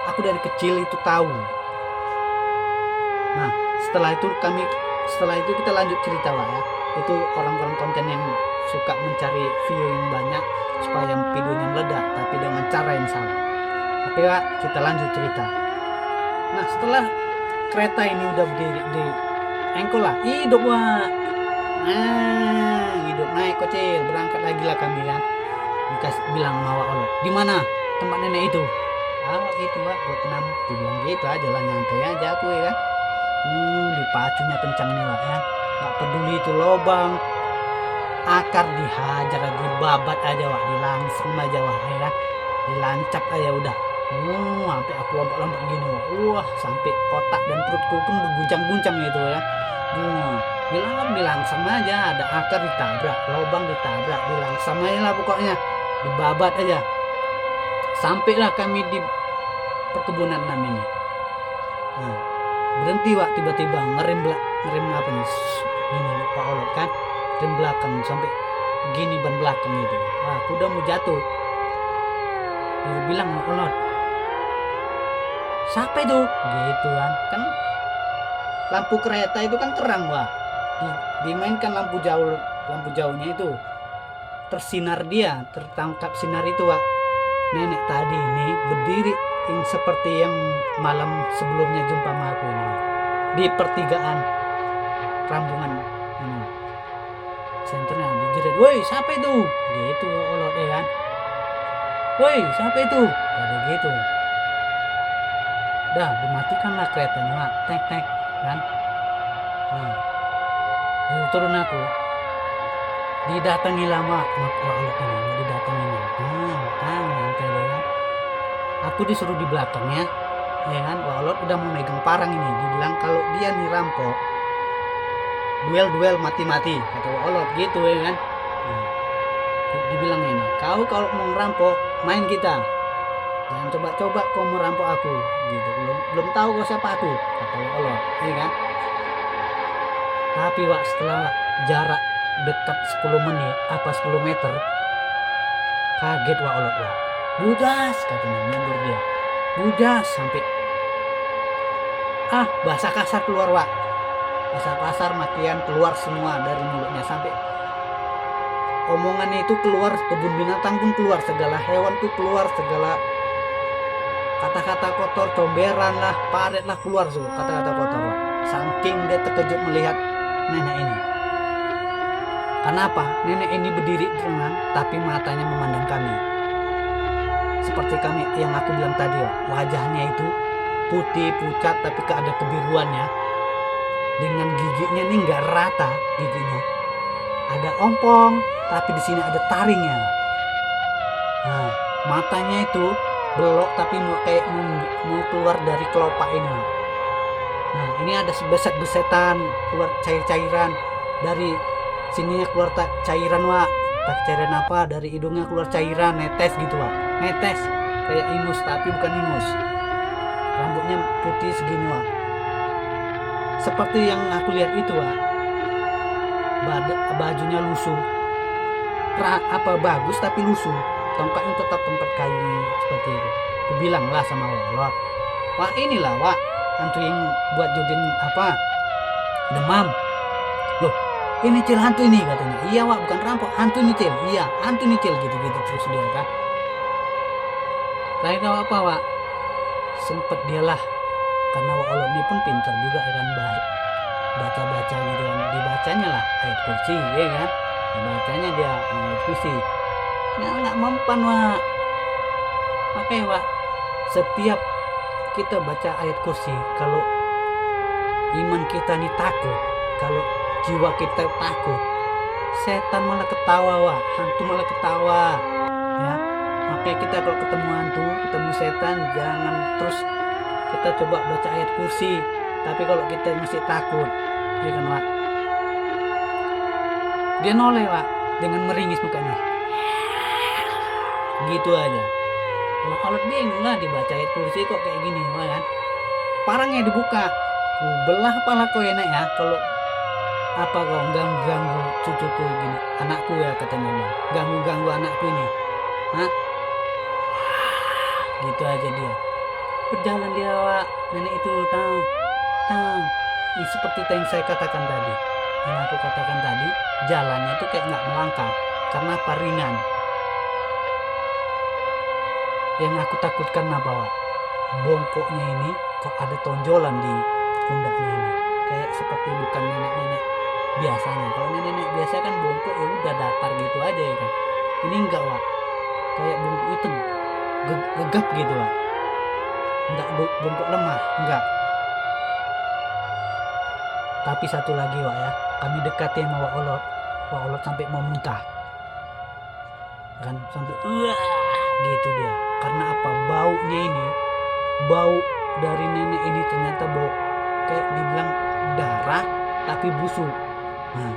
Aku dari kecil itu tahu. Nah, setelah itu kita lanjut cerita Wak ya. Itu orang-orang konten yang suka mencari view yang banyak supaya videonya meledak, tapi dengan cara yang salah. Oke Wak, kita lanjut cerita. Nah, setelah kereta ini udah berdiri di engkol lah, hidup Wak. Nah, hidup naik kecil, berangkat lagi lah kami kan. Dikasih bilang sama Wak Olot, di mana tempat nenek itu? Itu Wak, buat 6. Dibilang gitu aja lah, nyantai aja aku ya kan. Dipacunya kencang nih Wak ya. Gak peduli itu lobang, akar dihajar aja, dibabat aja Wak, dilangsung aja Wak ya kan. Dilancap aja udah. Sampai aku lompat-lompat gini Wak. Wah, sampai otak dan perutku pun berguncang-guncang gitu ya. Bilang sama aja, ada akar ditabrak, lobang ditabrak, bilang sama aja lah pokoknya, dibabat aja. Sampailah kami di perkebunan 6 ini. Nah, berhenti Wak, tiba-tiba ngerem apa nih? Gini Pak Olot kan, rem belakang sampai gini ban belakang itu. Aku udah mau jatuh. Dia bilang Pak Olot, siapa itu? Gitu kan. Kan lampu kereta itu kan terang Wak. Dimainkan lampu jauhnya itu. Tersinar dia, tertangkap sinar itu Wak. Nenek tadi ini berdiri yang seperti yang malam sebelumnya jumpa sama aku ini, di pertigaan Rambungan ini. Senternya dijerit, woi siapa itu? Gitu Olot ya kan. Woi siapa itu? Kayak gitu. Dah dimatikanlah keretanya Wak. Tek. kan. Nah, turun aku didatangi lama Allah ini, didatangi nyantai deh kan. Aku disuruh di belakangnya, ya kan. Allah udah mau megang parang ini, dibilang kalau dia nih rampok, duel mati-mati, kata Allah gitu ya kan. Dibilang ini, kau kalau mau ngerampok main kita, jangan coba-coba kau merampok aku gitu, belum tahu kau siapa aku, kata Allah ya kan. Tapi Wak, setelah jarak dekat 10 menit 10 meter, kaget Wak Allah, Wak, bujas katanya, mundur dia, bujas sampai bahasa kasar keluar Wak, bahasa kasar makian keluar semua dari mulutnya, sampai omongannya itu keluar, kebun binatang pun keluar, segala hewan tuh keluar, segala kata-kata kotor, comberan lah, paret lah, keluar tuh kata-kata kotor Wak. Saking dia terkejut melihat nenek ini. Kenapa? Nenek ini berdiri tenang, tapi matanya memandang kami. Seperti kami yang aku bilang tadi Wak, wajahnya itu putih pucat tapi ada kebiruannya, dengan giginya nih nggak rata giginya, ada ompong tapi di sini ada taringnya. Nah, matanya itu belok tapi mau keluar dari kelopak ini. Nah, ini ada beset-besetan, keluar cair-cairan dari sininya, keluar cairan Wak. Cairan apa? Dari hidungnya keluar cairan, netes gitu Wak. Netes kayak ingus tapi bukan ingus. Rambutnya putih segini Wak. Seperti yang aku lihat itu Wak. Bajunya lusuh. Bagus tapi lusuh. Tongkatnya tetap tongkat kayu seperti itu. Aku bilang lah sama Allah, Wah inilah Wak, hantu yang buat Judin demam. Loh, ini Cil hantu ini katanya. Iya Wak, bukan rampok, hantu ini Cil. Iya, hantu ini Cil, gitu-gitu terus dia kan. Saya tahu apa Wak? Sempet dialah, karena Wak Allah ini pun pintar juga kan, baca-baca gitu kan. Dibacanya lah ayat kursi ya kan. Dibacanya dia ayat kursi. Nggak mempan Wak. Makanya Wak, setiap kita baca ayat kursi, kalau iman kita nih takut, kalau jiwa kita takut, setan malah ketawa Wak, hantu malah ketawa ya. Makanya kita kalau ketemu hantu, ketemu setan, jangan terus kita coba baca ayat kursi. Tapi kalau kita masih takut, ya kan Wak, dia noleh Wak, dengan meringis mukanya gitu aja. Wah, kalau bingung lah dibaca ayat kursi kok kayak gini kan. Parangnya dibuka, belah kepala kau enak ya kalau kau ganggu cucuku gini, anakku ya katanya, ganggu anakku ini, gitu aja dia berjalan dia Wak. Nenek itu seperti yang saya katakan tadi, yang aku katakan tadi, jalannya itu kayak nggak melangkah karena ringan. Yang aku takutkan apa Wak? Bongkoknya ini kok ada tonjolan di pundaknya ini, kayak seperti bukan nenek-nenek biasanya. Kalau nenek-nenek biasa kan bongkok ya udah datar gitu aja ya kan. Ini enggak Wak, kayak bongkok itu gegap gitu Wak. Enggak bongkok lemah, enggak. Tapi satu lagi Wak ya, kami dekati sama Wak Olot sampai mau muntah kan, sampai gitu dia. Karena apa? Baunya ini, bau dari nenek ini ternyata bau kayak dibilang darah tapi busuk. Nah,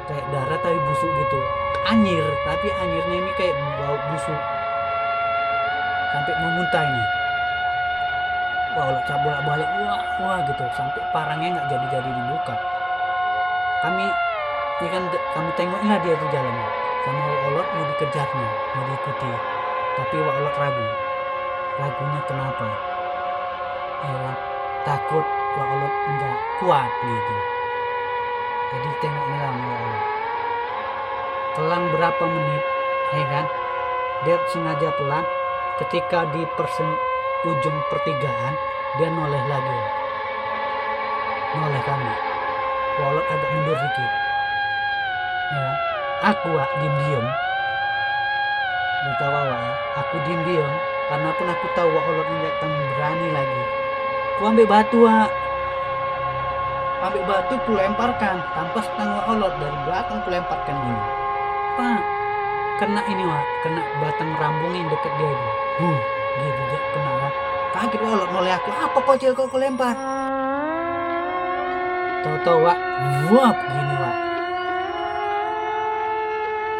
kayak darah tapi busuk gitu, anyir, tapi anyirnya ini kayak bau busuk, sampai mau muntah ini. Allah bolak balik wah gitu, sampai parangnya nggak jadi dibuka. Kami tengokin lah dia tuh jalannya sama Allah, mau dikejarnya, mau diikuti, tapi Allah ragunya kenapa ya, takut Allah nggak kuat gitu. Jadi tengoknya lah sama Allah. Kelang berapa menit ya kan, dia sengaja pelan, ketika di ujung pertigaan dia noleh lagi, noleh kami. Allah agak mundur dikit ya. Aku diem tahu ya, aku diem karena pun aku tahu Allah ini datang berani lagi. Aku ambil batu ambil batu ku lemparkan tanpa setanggung olot, dari belakang ku lemparkan gini. Pak, kena ini Wak, kena batang rambung yang deket dia itu. Gitu dia kena kan. Kaget Wak olot noleh aku, apa kocil kau lempar? Tahu-tahu Wak, wap gini Wak.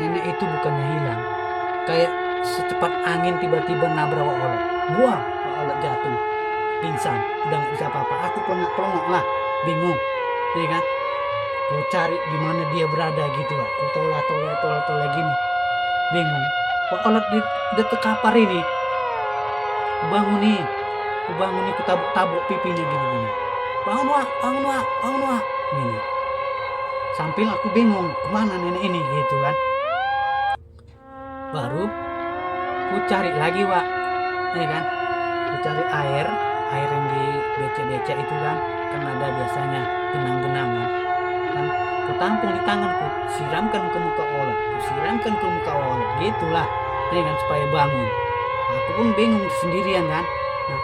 Nenek itu bukannya hilang, kayak secepat angin tiba-tiba nabrak Wak olot. Buang, Wak olot jatuh, pingsan, udah nggak bisa apa-apa. Aku pelengak lah, bingung, ya kan? Ku cari di mana dia berada gitu Wak. Ku tolak gini, bingung. Wak olot di kapar ini, ku bangun nih, ku tabuk pipinya gini. Bangun Wak, gini. Sambil aku bingung, kemana nenek ini gitu kan. Baru ku cari lagi Wak, ya kan. Ku cari air yang di becek-becek itu kan ada biasanya genang-genangan kan. Ku tampung di tanganku, siramkan ke muka olot, gitulah, ya kan, supaya bangun. Aku pun bingung sendirian kan. Nah,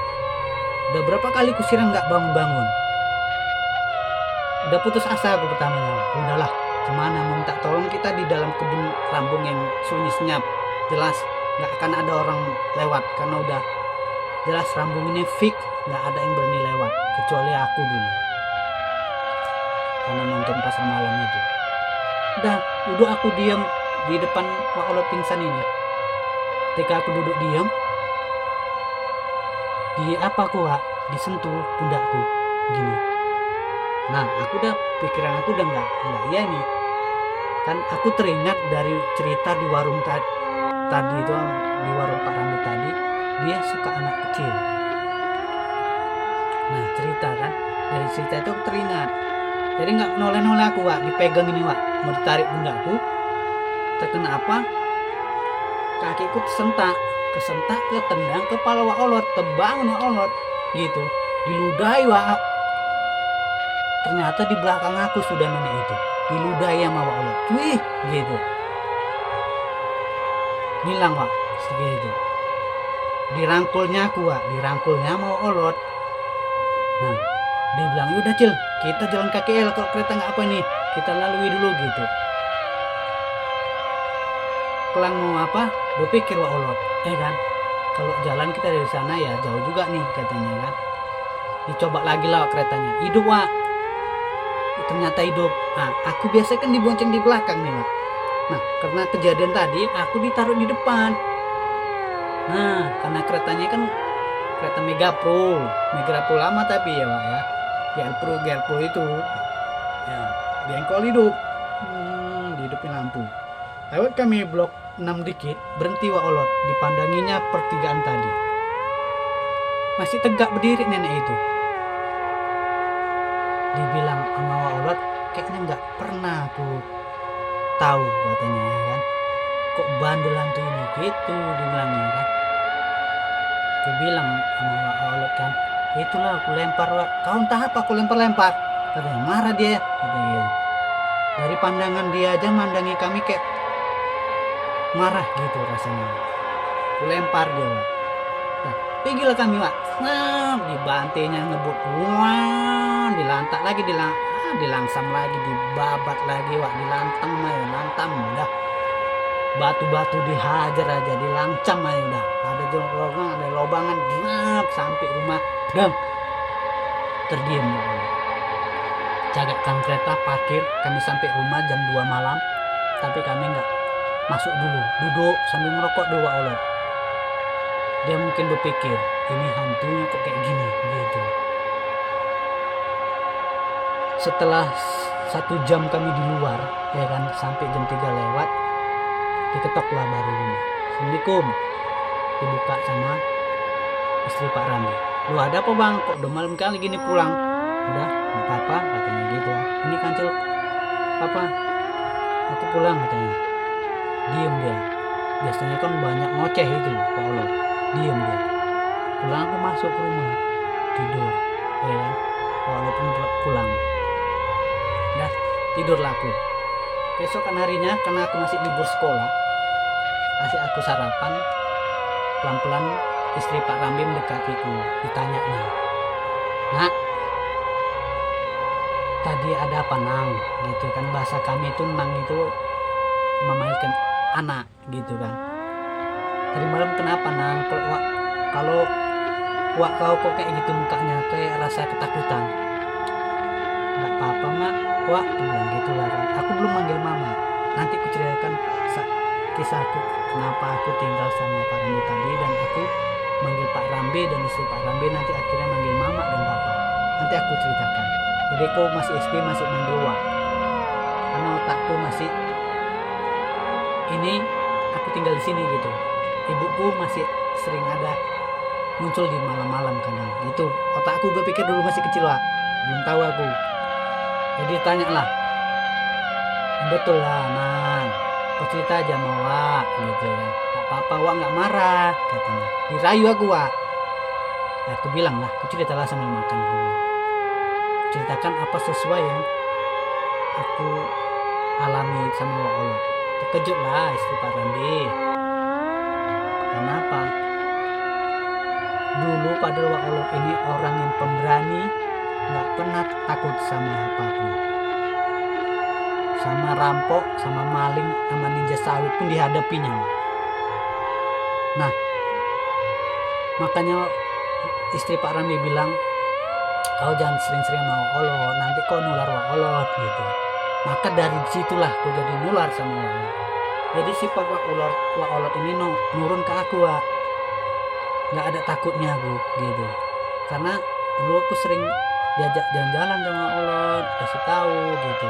udah berapa kali ku siram nggak bangun. Udah putus asa aku pertamanya. Udahlah, kemana mau minta tolong kita di dalam kebun rambung yang sunyi senyap, jelas nggak akan ada orang lewat karena udah jelas rambung ini fix nggak ada yang berani lewat kecuali aku dulu karena nonton pasar malam itu. Udah aku diam di depan Wak olot pingsan ini. Ketika aku duduk diam, disentuh pundakku gini. Nah, pikiran aku udah nggak iya nih kan. Aku teringat dari cerita di warung tadi itu, di warung Pak Ramli tadi, dia suka anak kecil. Nah, cerita kan, dari cerita itu aku teringat. Jadi nggak noleh aku Wak, dipegang ini Wak, mau ditarik pundakku, terkena apa, kakiku kesentak ketendang kepala Wak olot, terbang Wak olot gitu, diludahi Wak. Ternyata di belakang aku sudah nenek itu, diludahi sama Wak olot, wih gitu, hilang Wak segitu. Dirangkulnya aku Wak, sama Wak olot. Nah, dia bilang, yaudah Cil, kita jalan kaki kalau kereta nggak apa ini, kita lalui dulu gitu. Pulang mau apa, berpikir Wak olot, kan, kalau jalan kita dari sana ya jauh juga nih katanya kan. Dicoba lagi lah keretanya, hidup Wak. Ternyata hidup. Nah, aku biasa kan dibonceng di belakang nih Wak. Nah, karena kejadian tadi aku ditaruh di depan. Nah, karena keretanya kan kereta Megapro lama tapi ya Wak ya, Gelpro itu ya, bengkol hidup, dihidupin lampu. Lewat kami blok 6 dikit, berhenti Wak olot, dipandanginya pertigaan tadi. Masih tegak berdiri nenek itu. Dibilang sama Wak olot, kayaknya nggak pernah aku tahu katanya ya kan, kok bandel hantu ini gitu dibilangnya kan. Aku bilang sama Wak olot kan, itulah aku lempar Wak. Kau entah apa aku lempar katanya. Marah dia katanya. Dari pandangan dia aja mandangi kami kayak marah gitu rasanya. Aku lempar dia Wak. Nah, pergilah kami Wak. Nah, dibantainya ngebut, wah, dilantak lagi, dilangsam lagi, dibabat lagi Wak, lantam udah. Batu-batu dihajar aja, dilancam aja udah. Ada jolongan, ada lobangan, sampai rumah dam. Terdiam Wak. Jagatkan kereta, parkir, kami sampai rumah jam 2 malam. Tapi kami nggak masuk dulu, duduk sambil merokok dulu Wak olot. Dia mungkin berpikir, ini hantunya kok kayak gini gitu. Setelah 1 jam kami di luar ya kan, sampai jam 3 lewat, diketok lah baru rumah. Assalamualaikum, dibuka sama istri Pak Ramli. Lu ada apa bang, kok udah malam kali gini pulang? Udah, gak apa-apa katanya gitu. Ini kancil papa, aku pulang katanya. Diem dia, biasanya kan banyak ngoceh itu Pak olot. Diem dia. Pulang aku masuk ke rumah, tidur ya kan, walaupun pulang dah tidurlah aku. Besokan harinya karena aku masih libur sekolah, kasih aku sarapan. Pelan-pelan istri Pak Ramli mendekatiku, ditanyanya, nak, Jadi ada apa nang gitu kan, bahasa kami itu nang itu memanggilkan anak gitu kan. Tadi malam kenapa nang, kalau wak kau kok kayak gitu mukanya, kayak rasa ketakutan. Nggak apa-apa mak wak, aku bilang gitu lah kan. Aku belum manggil mama, nanti aku ceritakan kisahku kenapa aku tinggal sama Pak Rambe tadi, dan aku manggil Pak Rambe dan istri Pak Rambe, nanti akhirnya manggil mama dan bapak, nanti aku ceritakan. Jadi kau masih SD masih manggil wak, karena otakku masih ini, aku tinggal di sini gitu. Ibuku masih sering ada muncul di malam-malam kadang gitu. Otakku berpikir dulu masih kecil wak, belum tahu aku. Jadi tanya lah, betul lah nang, kau cerita aja sama wak gitu ya, gak apa-apa wak nggak marah katanya. Dirayu aku wak. Ya, aku bilang lah, aku ceritalah sambil makan dulu. Ceritakan apa sesuai yang aku alami sama wak Olot. Terkejut lah istri Pak Rambe. Kenapa? Dulu padahal wak Olot ini orang yang pemberani, nggak pernah takut sama apapun. Sama rampok, sama maling, sama ninja sawit pun dihadapinya. Nah, makanya istri Pak Rambe bilang, kau jangan sering-sering mau Olot, nanti kau nular wak Olot gitu. Maka dari situlah kau jadi nular sama wak Olot. Jadi sifat wak Olot ini nurun ke aku wak. Nggak ada takutnya aku gitu. Karena dulu aku sering diajak jalan-jalan sama wak Olot, kasih tahu gitu.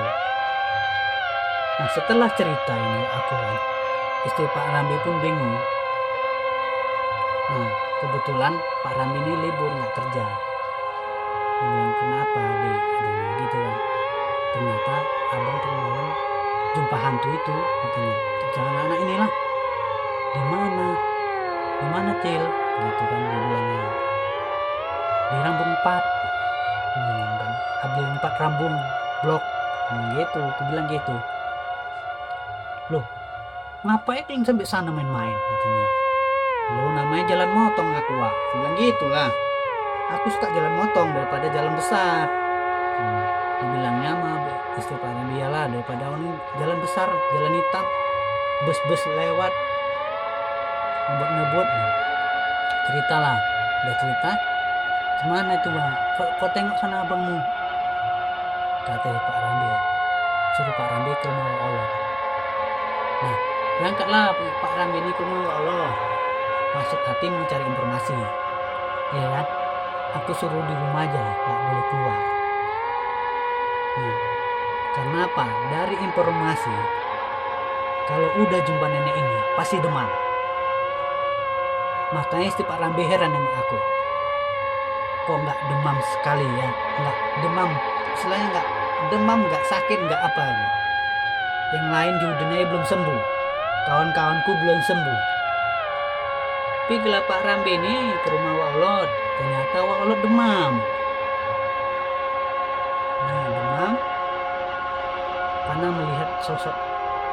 Nah setelah cerita ini aku kan, istri Pak Rambe pun bingung. Nah kebetulan Pak Rambe ini libur nggak kerja. Dia bilang kenapa adik gitu kan. Ternyata abang tengah malam jumpa hantu itu katanya. Jangan anak inilah. Di mana? Di mana Cil? Gitu kan dia bilangnya. Di Rambung 4. Kan. Abdi 4 Rambung blok. Gitu, aku bilang gitu. Loh, ngapain kalian sampai sana main-main katanya. Loh, namanya jalan motong aku wak. Aku bilang gitulah. Aku suka jalan motong daripada jalan besar. Dibilangnya sama istri Pak Rambe lah, daripada ini jalan besar, jalan hitam, bus-bus lewat, ngebut-ngebut. Ceritalah, udah cerita. Gimana itu bang? Kau tengok sana abangmu. Kata Pak Rambe, suruh Pak Rambe ke rumah wak Olot. Nah, berangkatlah Pak Rambe ini ke rumah wak Olot. Masuk hati mencari informasi. Ya kan? Aku suruh di rumah aja, nggak boleh keluar. Nah, karena apa? Dari informasi, kalau udah jumpa nenek ini pasti demam. Makanya istri Pak Rambe heran sama aku. Kok nggak demam sekali ya? Nggak demam, istilahnya nggak demam, nggak sakit, nggak apa. Yang lain juga belum sembuh, kawan-kawanku belum sembuh. Tapi gila Pak Rambe ini ke rumah wak Olot, ternyata wak Olot demam. Nah demam karena melihat sosok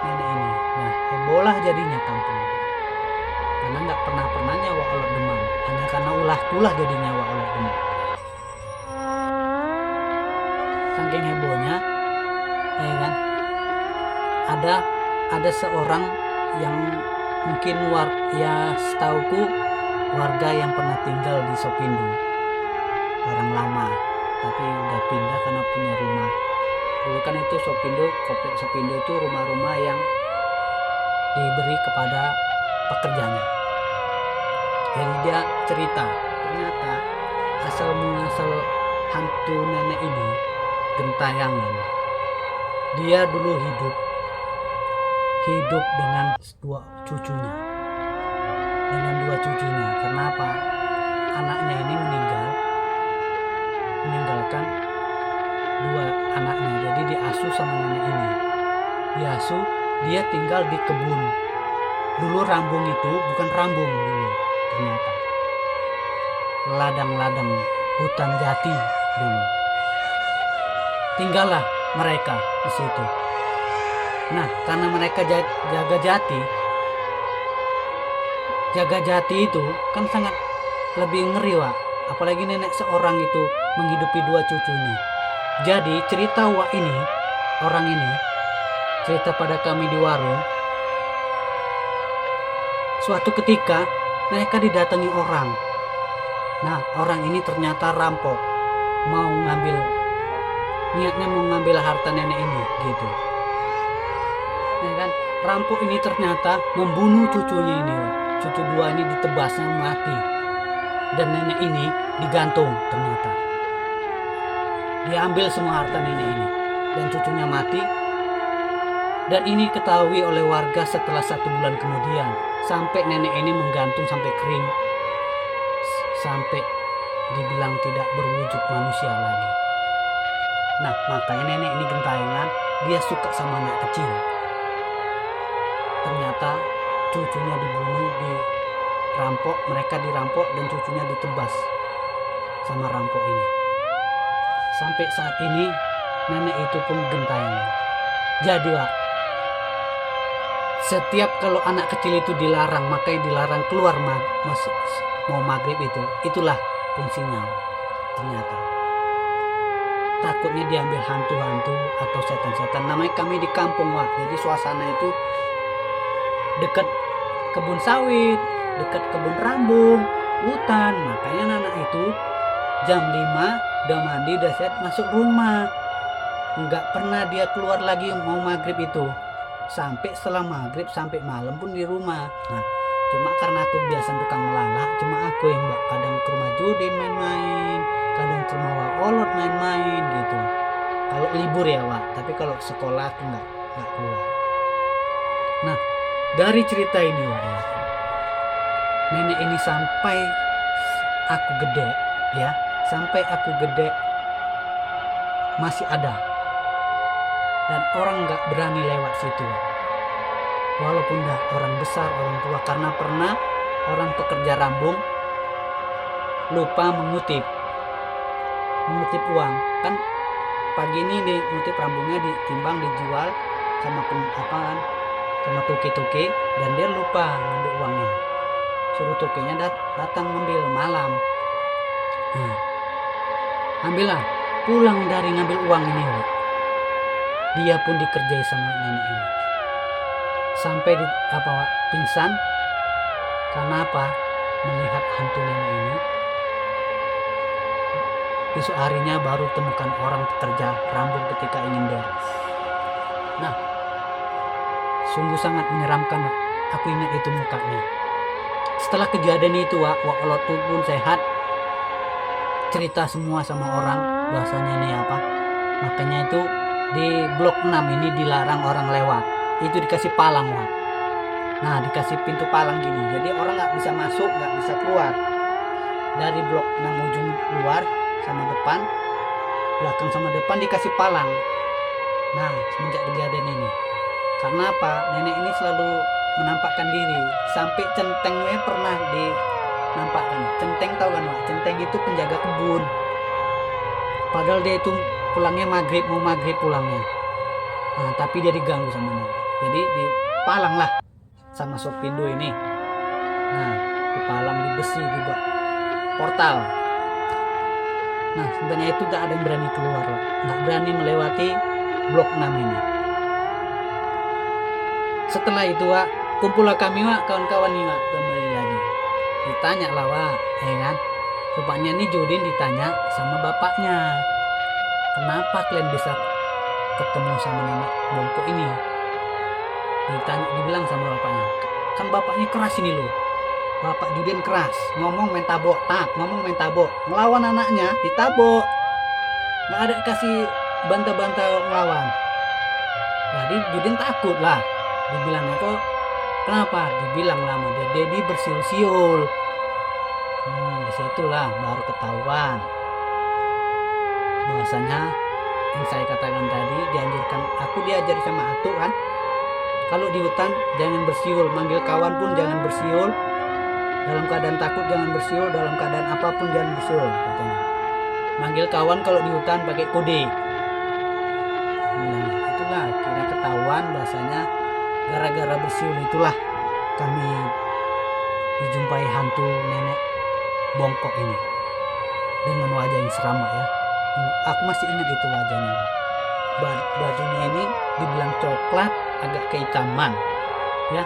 nenek ini. Nah hebohlah jadinya kampung. Karena nggak pernahnya wak Olot demam, hanya karena ulah jadinya wak Olot demam. Saking hebohnya, ya kan? Ada seorang yang mungkin setauku warga yang pernah tinggal di Sopindo, orang lama, tapi udah pindah karena punya rumah. Dulu kan itu Komplek Sopindo itu rumah-rumah yang diberi kepada pekerjanya. Jadi dia cerita, ternyata asal muasal hantu nenek ini gentayangan. Dia dulu hidup dengan dua cucunya. Kenapa? Anaknya ini meninggalkan dua anaknya, jadi diasuh sama nenek ini. Dia tinggal di kebun. Dulu Rambung itu bukan Rambung dulu, ternyata ladang-ladang hutan jati dulu. Tinggallah mereka di situ. Nah, karena mereka jaga jati itu kan sangat lebih ngeri wak. Apalagi nenek seorang itu menghidupi dua cucunya. Jadi cerita Wak ini, orang ini cerita pada kami di warung, suatu ketika mereka didatangi orang. Nah, orang ini ternyata rampok, niatnya mau ngambil harta nenek ini gitu. Ya kan, rampok ini ternyata membunuh cucunya ini, cucu dua ini ditebasnya mati, dan nenek ini digantung. Ternyata diambil semua harta nenek ini dan cucunya mati. Dan ini ketahui oleh warga setelah 1 bulan kemudian, sampai nenek ini menggantung sampai kering, sampai dibilang tidak berwujud manusia lagi. Nah, makanya nenek ini gentayangan, dia suka sama anak kecil. Ternyata cucunya dibunuh, mereka dirampok dan cucunya ditebas sama rampok ini. Sampai saat ini nenek itu pun gentayangan. Jadi Wak, setiap kalau anak kecil itu dilarang, makanya dilarang keluar mau maghrib itulah fungsinya. Ternyata takutnya diambil hantu-hantu atau setan-setan. Namanya kami di kampung Wak, jadi suasana itu dekat kebun sawit, dekat kebun rambung, hutan. Makanya anak itu jam 5 udah mandi, udah set masuk rumah, nggak pernah dia keluar lagi mau maghrib itu. Sampai setelah maghrib sampai malam pun di rumah. Nah, cuma karena aku biasa tukang melalak, cuma aku yang kadang ke rumah Judin main-main, kadang ke rumah Wak Olot main-main gitu. Kalau libur ya Wak, tapi kalau sekolah aku nggak keluar. Nah, dari cerita ini Wak ya, nenek ini sampai aku gede ya, sampai aku gede masih ada. Dan orang nggak berani lewat situ, walaupun dah orang besar, orang tua, karena pernah orang pekerja rambung lupa mengutip uang. Kan pagi ini mengutip rambungnya ditimbang, dijual sama sama tuki-tuki, dan dia lupa ngambil uangnya. Suruh tukinya datang ngambil malam. Nah, ambillah, pulang dari ngambil uang ini Wak, dia pun dikerjai sama nenek ini sampai pingsan. Karena apa? Melihat hantu nenek ini. Besok harinya baru temukan orang pekerja rambut ketika ingin beres. Nah, sungguh sangat menyeramkan Wak. Aku ingat itu mukanya. Setelah kejadian itu Wak Olot pun sehat, cerita semua sama orang bahasanya ini apa, makanya itu di blok 6 ini dilarang orang lewat. Itu dikasih palang Wak. Nah, dikasih pintu palang gini, jadi orang nggak bisa masuk, nggak bisa keluar. Dari blok 6 ujung luar sama depan, belakang sama depan dikasih palang. Nah, semenjak kejadian ini, karena apa? Nenek ini selalu menampakkan diri, sampai centengnya pernah dinampakkan. Centeng tahu kan Wak? Centeng itu penjaga kebun. Padahal dia itu pulangnya mau maghrib pulangnya. Nah, tapi dia diganggu sama nenek. Jadi dipalang lah sama Sopindo ini. Nah, dipalang di besi, dibuat portal. Nah, sebenarnya itu tak ada yang berani keluar, nggak berani melewati blok 6 ini. Setelah itu Wak, kumpullah kami Wak, kawan-kawan nih Wak, kembali lagi. Ditanya lah Wak, ya kan? Rupanya nih Judin ditanya sama bapaknya, kenapa kalian bisa ketemu sama nenek Bongko ini? Dibilang sama bapaknya, kan bapaknya keras ini loh. Bapak Judin keras, ngomong main tabok, ngelawan anaknya ditabok, nggak ada kasih bantah-bantah ngelawan. Jadi Judin takut lah. Dibilangnya kok kenapa? Dibilang lama dia Dedi bersiul-siul. Disitulah baru ketahuan bahwasanya yang saya katakan tadi, aku diajar sama Atu kan, kalau di hutan jangan bersiul, manggil kawan pun jangan bersiul, dalam keadaan takut jangan bersiul, dalam keadaan apapun jangan bersiul katanya. Manggil kawan kalau di hutan pakai kode. Nah, itulah kira ketahuan bahasanya gara-gara bersiul itulah kami dijumpai hantu nenek Bongko ini dengan wajah yang seram ya. Aku masih ingat itu wajahnya, Wak. Bajunya ini dibilang coklat, agak kehitaman, ya,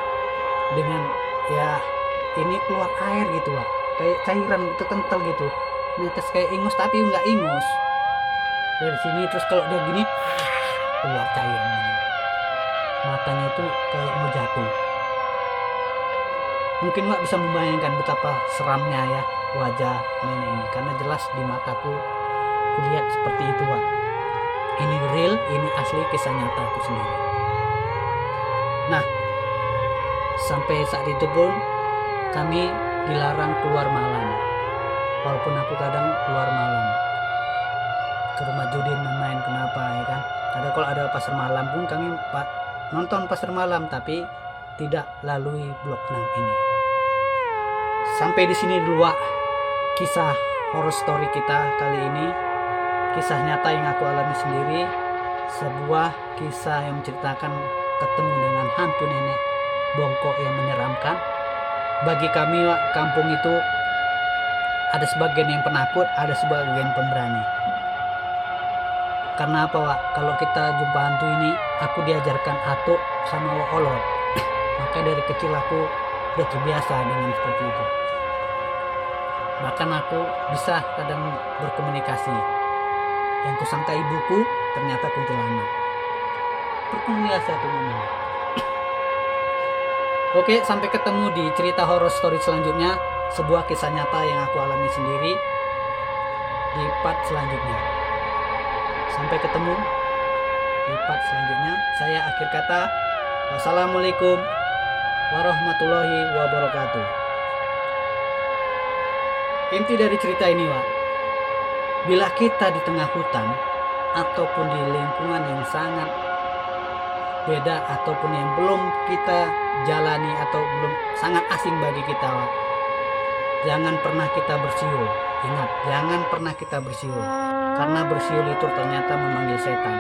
dengan ya ini keluar air gitu, Wak. Kayak cairan itu kental gitu. Netes kayak ingus tapi nggak ingus. Dari sini terus kalau dia gini keluar cairan ini. Matanya itu kayak mau jatuh. Mungkin Wak bisa membayangkan betapa seramnya ya wajah nenek ini, karena jelas di mataku kulihat seperti itu, Wak. Ini real, ini asli kisah nyata aku sendiri. Nah, sampai saat itu pun kami dilarang keluar malam. Walaupun aku kadang keluar malam ke rumah Judin main, kenapa ya kan? Ada kalau ada pasar malam pun kami nonton pasar malam, tapi tidak lalui Blok 6 ini. Sampai di sini dulu, Wak, kisah horror story kita kali ini. Kisah nyata yang aku alami sendiri, sebuah kisah yang menceritakan ketemu dengan hantu nenek bongkok yang menyeramkan. Bagi kami, Wak, kampung itu ada sebagian yang penakut, ada sebagian pemberani. Karena apa, Wak? Kalau kita jumpa hantu ini, aku diajarkan atuk sama olot. Maka dari kecil aku udah terbiasa dengan seperti itu. Bahkan aku bisa kadang berkomunikasi. Yang kusangka ibuku ternyata kuntilanak. Berkomunikasi aku ngomong. Oke, sampai ketemu di cerita horror story selanjutnya. Sebuah kisah nyata yang aku alami sendiri di part selanjutnya. Sampai ketemu di part selanjutnya. Saya akhir kata, wassalamualaikum warahmatullahi wabarakatuh. Inti dari cerita ini, Wak, bila kita di tengah hutan ataupun di lingkungan yang sangat beda ataupun yang belum kita jalani atau belum sangat asing bagi kita, Wak, jangan pernah kita bersiul. Ingat, jangan pernah kita bersiul, karena bersiul itu ternyata memanggil setan.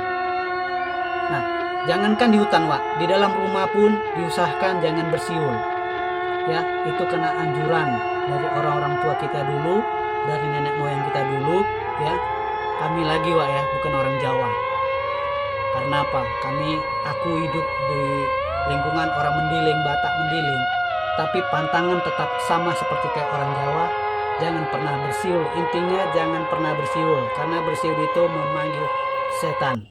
Nah, jangankan di hutan, Wak, di dalam rumah pun diusahakan jangan bersiul. Ya, itu kena anjuran dari orang-orang tua kita dulu, dari nenek moyang kita dulu, ya. Kami lagi, Wak, ya, bukan orang Jawa. Karena apa? Aku hidup di lingkungan orang mendiling, Batak mendiling, tapi pantangan tetap sama seperti kayak orang Jawa. Jangan pernah bersiul. Intinya jangan pernah bersiul, karena bersiul itu memanggil setan.